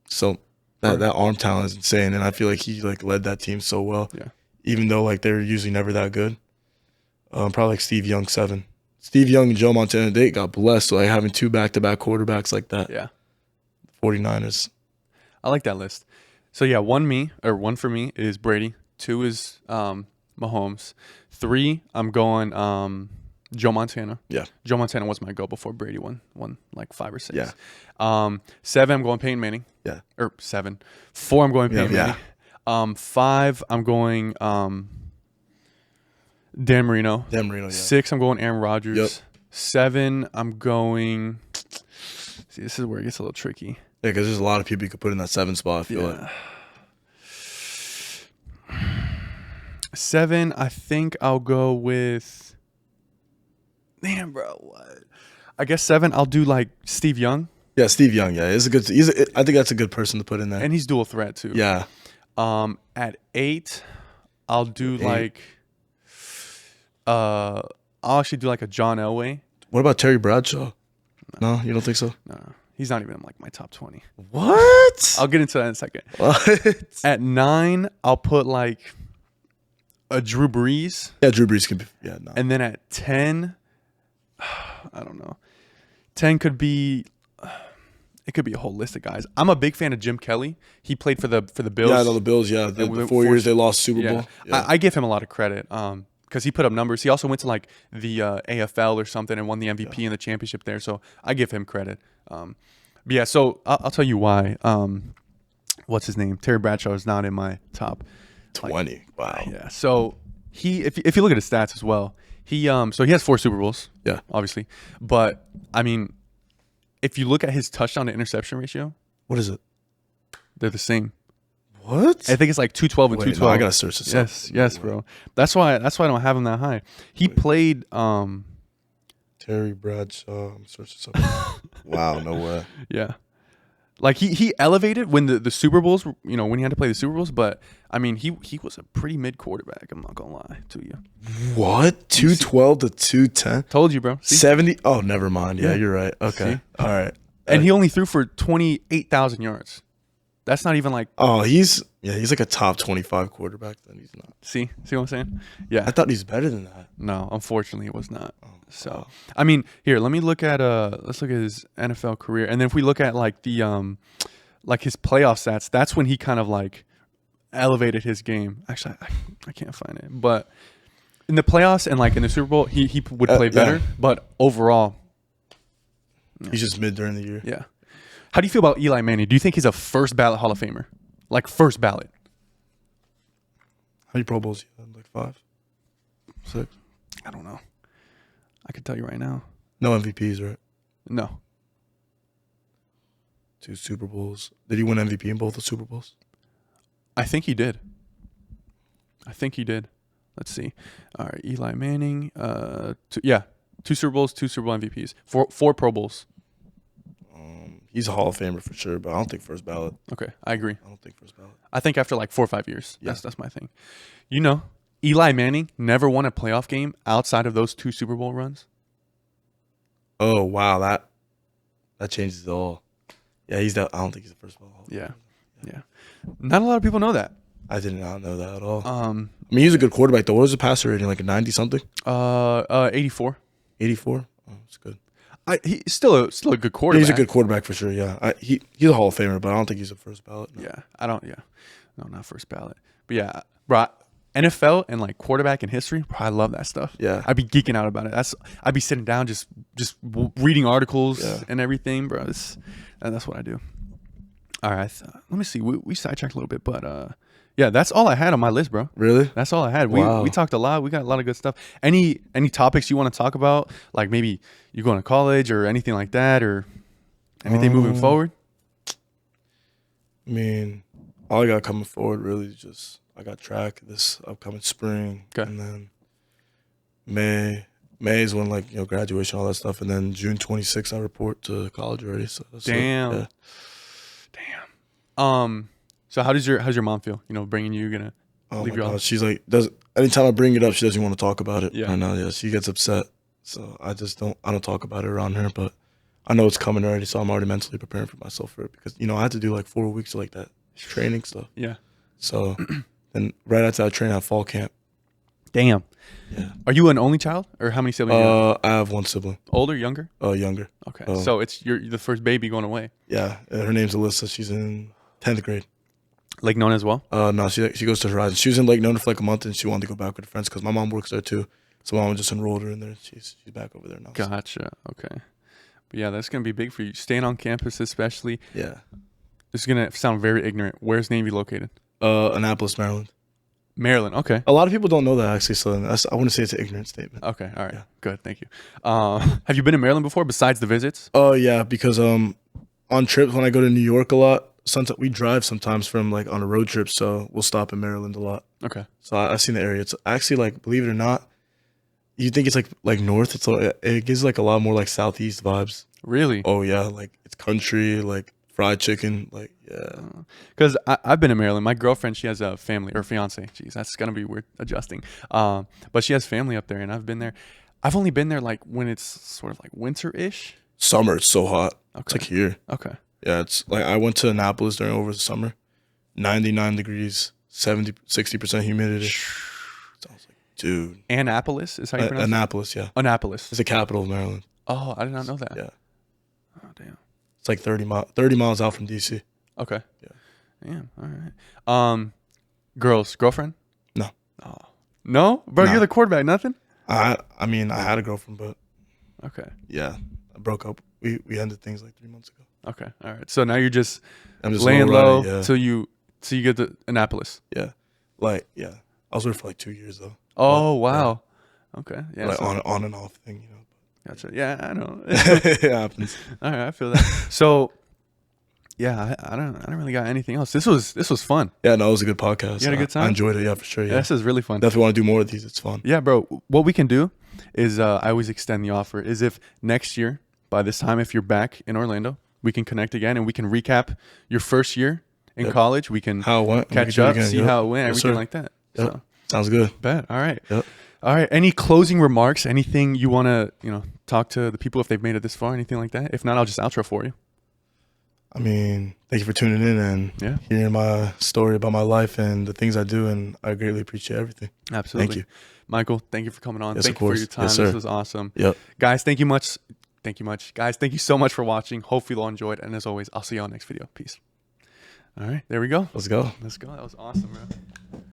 so that arm talent is insane, and I feel like he like led that team so well. Yeah. Even though like they're usually never that good. Probably like Steve Young 7. Steve Young and Joe Montana, they got blessed like having 2 back-to-back quarterbacks like that. Yeah. 49ers. I like that list. So yeah, 1 for me is Brady. 2 is Mahomes. 3, I'm going Joe Montana. Yeah. Joe Montana was my go before Brady won like 5 or 6. Yeah. 7, I'm going Peyton Manning. Yeah. Or 7. 4, I'm going Peyton Yeah. Manning. 5, I'm going Dan Marino. Dan Marino, yeah. 6, I'm going Aaron Rodgers. Yep. 7, I'm going. See, this is where it gets a little tricky. Yeah, because there's a lot of people you could put in that 7 spot, I feel like. 7, I think I'll go with. Damn, bro, what? I guess 7, I'll do like Steve Young. Yeah, Steve Young, yeah. I think that's a good person to put in there. And he's dual threat too. Yeah. At 8, I'll do like. I'll actually do like a John Elway. What about Terry Bradshaw? No, you don't think so? No, He's not even in like my top 20. What? I'll get into that in a second. What? At 9, I'll put like a Drew Brees. Yeah, Drew Brees could be. Yeah, no. And then at 10, I don't know. 10 could be. It could be a whole list of guys. I'm a big fan of Jim Kelly. He played for the Bills. Yeah, I know the Bills. Yeah, the 4 years they lost Super Bowl. Yeah. I give him a lot of credit because he put up numbers. He also went to like the AFL or something and won the MVP and the championship there. So I give him credit. But yeah, so I'll tell you why. What's his name? Terry Bradshaw is not in my top 20. Wow. Yeah. So if you look at his stats as well, he has 4 Super Bowls. Yeah. Obviously, but I mean, if you look at his touchdown to interception ratio, What is it? they're the same. What? I think it's like 212 and 212. No, I gotta search this up. Yes, bro. That's why I don't have him that high. He played. Terry Bradshaw. I'm searching something. Wow, no way. Yeah, like he elevated when the Super Bowls. When he had to play the Super Bowls. But I mean, he was a pretty mid quarterback. I'm not gonna lie to you. What? 212 to 210? Told you, bro. See? 70? Oh, never mind. Yeah, Yeah. you're right. Okay. See? All right. And he only threw for 28,000 yards. That's not even like. Oh, he's like a top 25 quarterback. Then he's not. See what I'm saying? Yeah. I thought he's better than that. No, unfortunately, it was not. So, wow. I mean, here, let me look at let's look at his NFL career, and then if we look at like the like his playoff stats, that's when he kind of like elevated his game. Actually, I can't find it, but in the playoffs and like in the Super Bowl, he would play better, but overall, He's just mid during the year. yeah. How do you feel about Eli Manning? Do you think he's a first ballot Hall of Famer, like first ballot? How many Pro Bowls? Like 5, 6. I don't know. I could tell you right now. No MVPs, right? No. 2 Super Bowls. Did he win MVP in both the Super Bowls? I think he did. Let's see. All right, Eli Manning. 2 Super Bowls, 2 Super Bowl MVPs, 4 Pro Bowls. He's a Hall of Famer for sure, but I don't think first ballot. Okay, I agree. I don't think first ballot. I think after like 4 or 5 years. Yeah. That's my thing. Eli Manning never won a playoff game outside of those 2 Super Bowl runs. Oh wow, that changes it all. Yeah, I don't think he's the first ballot. Yeah. Not a lot of people know that. I did not know that at all. I mean, he's a good quarterback though. What was the passer rating? Like a 90 something? 84. 84. Oh, that's good. He's still a good quarterback. He's a good quarterback for sure. Yeah, he's a Hall of Famer, but I don't think he's a first ballot. No. Yeah, I don't. Yeah, no, not first ballot. But yeah, bro, NFL and like quarterback in history, bro, I love that stuff. Yeah, I'd be geeking out about it. I'd be sitting down just reading articles and everything, bro. That's what I do. All right, let me see. We sidetracked a little bit, but yeah, that's all I had on my list, bro. Really? That's all I had. Wow. We talked a lot. We got a lot of good stuff. Any topics you want to talk about? Like maybe you going to college or anything like that, or anything moving forward? I mean, all I got coming forward really is just I got track this upcoming spring, Okay. And then May is when graduation, all that stuff, and then June 26th I report to college already. So that's Damn. Yeah. Damn. So how's your mom feel? Bringing you gonna Oh leave my your God. She's like, anytime I bring it up, she doesn't want to talk about it. Yeah. I know. Yeah, she gets upset. So I don't talk about it around her, but I know it's coming already. So I'm already mentally preparing for myself for it because I had to do like 4 weeks of like that training stuff. Yeah. So then right after I train, I have fall camp. Damn. Yeah. Are you an only child, or how many siblings? You have? I have 1 sibling. Older, younger? Younger. Okay. So you're the first baby going away. Yeah. Her name's Alyssa. She's in 10th grade. Lake Nona as well? No, she goes to Horizon. She was in Lake Nona for like a month, and she wanted to go back with her friends because my mom works there too. So mom just enrolled her in there. She's back over there now. Gotcha. Okay. But yeah, that's gonna be big for you. Staying on campus, especially. Yeah. This is gonna sound very ignorant. Where's Navy located? Annapolis, Maryland. Maryland. Okay. A lot of people don't know that actually, so I wouldn't say it's an ignorant statement. Okay. All right. Yeah. Good. Thank you. Have you been to Maryland before besides the visits? Oh yeah, because on trips when I go to New York a lot, sometimes we drive sometimes from like on a road trip, so we'll stop in Maryland a lot. Okay. So I've seen the area. It's actually like, believe it or not, you think it's like north. It gives like a lot more like southeast vibes. Really? Oh yeah, like it's country, like fried chicken, like yeah. Because I've been to Maryland. My girlfriend, she has a family, or fiance. Jeez, that's gonna be weird adjusting. But she has family up there, and I've been there. I've only been there like when it's sort of like winter-ish. Summer, it's so hot. Okay. It's like here. Okay. Yeah, it's like I went to Annapolis over the summer, 99 degrees, 60% humidity. So I was like, dude. Annapolis is how you pronounce Annapolis, yeah. it? Annapolis. It's the capital of Maryland. Oh, I did not know that. Yeah. Oh, damn. It's like 30 miles out from DC. Okay. Yeah. Damn. All right. Girlfriend? No. Oh. No? Bro, Nah. you're the quarterback. Nothing? I mean, I had a girlfriend, but Okay. yeah, I broke up. We ended things like 3 months ago. Okay. All right. So now you're just I'm just laying low yeah. till you get to Annapolis. Yeah. Like, yeah. I was with her for like 2 years though. Oh, wow. Yeah. Okay. Yeah. Like so, on and off thing, you know. gotcha. Yeah, I know. It happens. All right, I feel that. So, yeah, I don't really got anything else. This was fun. Yeah, no, it was a good podcast. You had a good time? I enjoyed it, yeah, for sure. Yeah, Yeah. this is really fun. Definitely want to do more of these. It's fun. Yeah, bro. What we can do is I always extend the offer. Is if next year by this time, if you're back in Orlando, we can connect again and we can recap your first year in college. We can How it went. catch up, see how it went, everything like that. Yep. So, Sounds good. bet. All right. Yep. All right. Any closing remarks? Anything you want to talk to the people if they've made it this far? Anything like that? If not, I'll just outro for you. I mean, thank you for tuning in and hearing my story about my life and the things I do, and I greatly appreciate everything. Absolutely. Thank you. Michael, thank you for coming on. Yes, Thank of you for course. your time. Yes, sir. This was awesome. Yep. Guys, thank you much. Guys, thank you so much for watching. Hopefully you all enjoyed. And as always, I'll see you all next video. Peace. All right, there we go. Let's go. That was awesome, bro.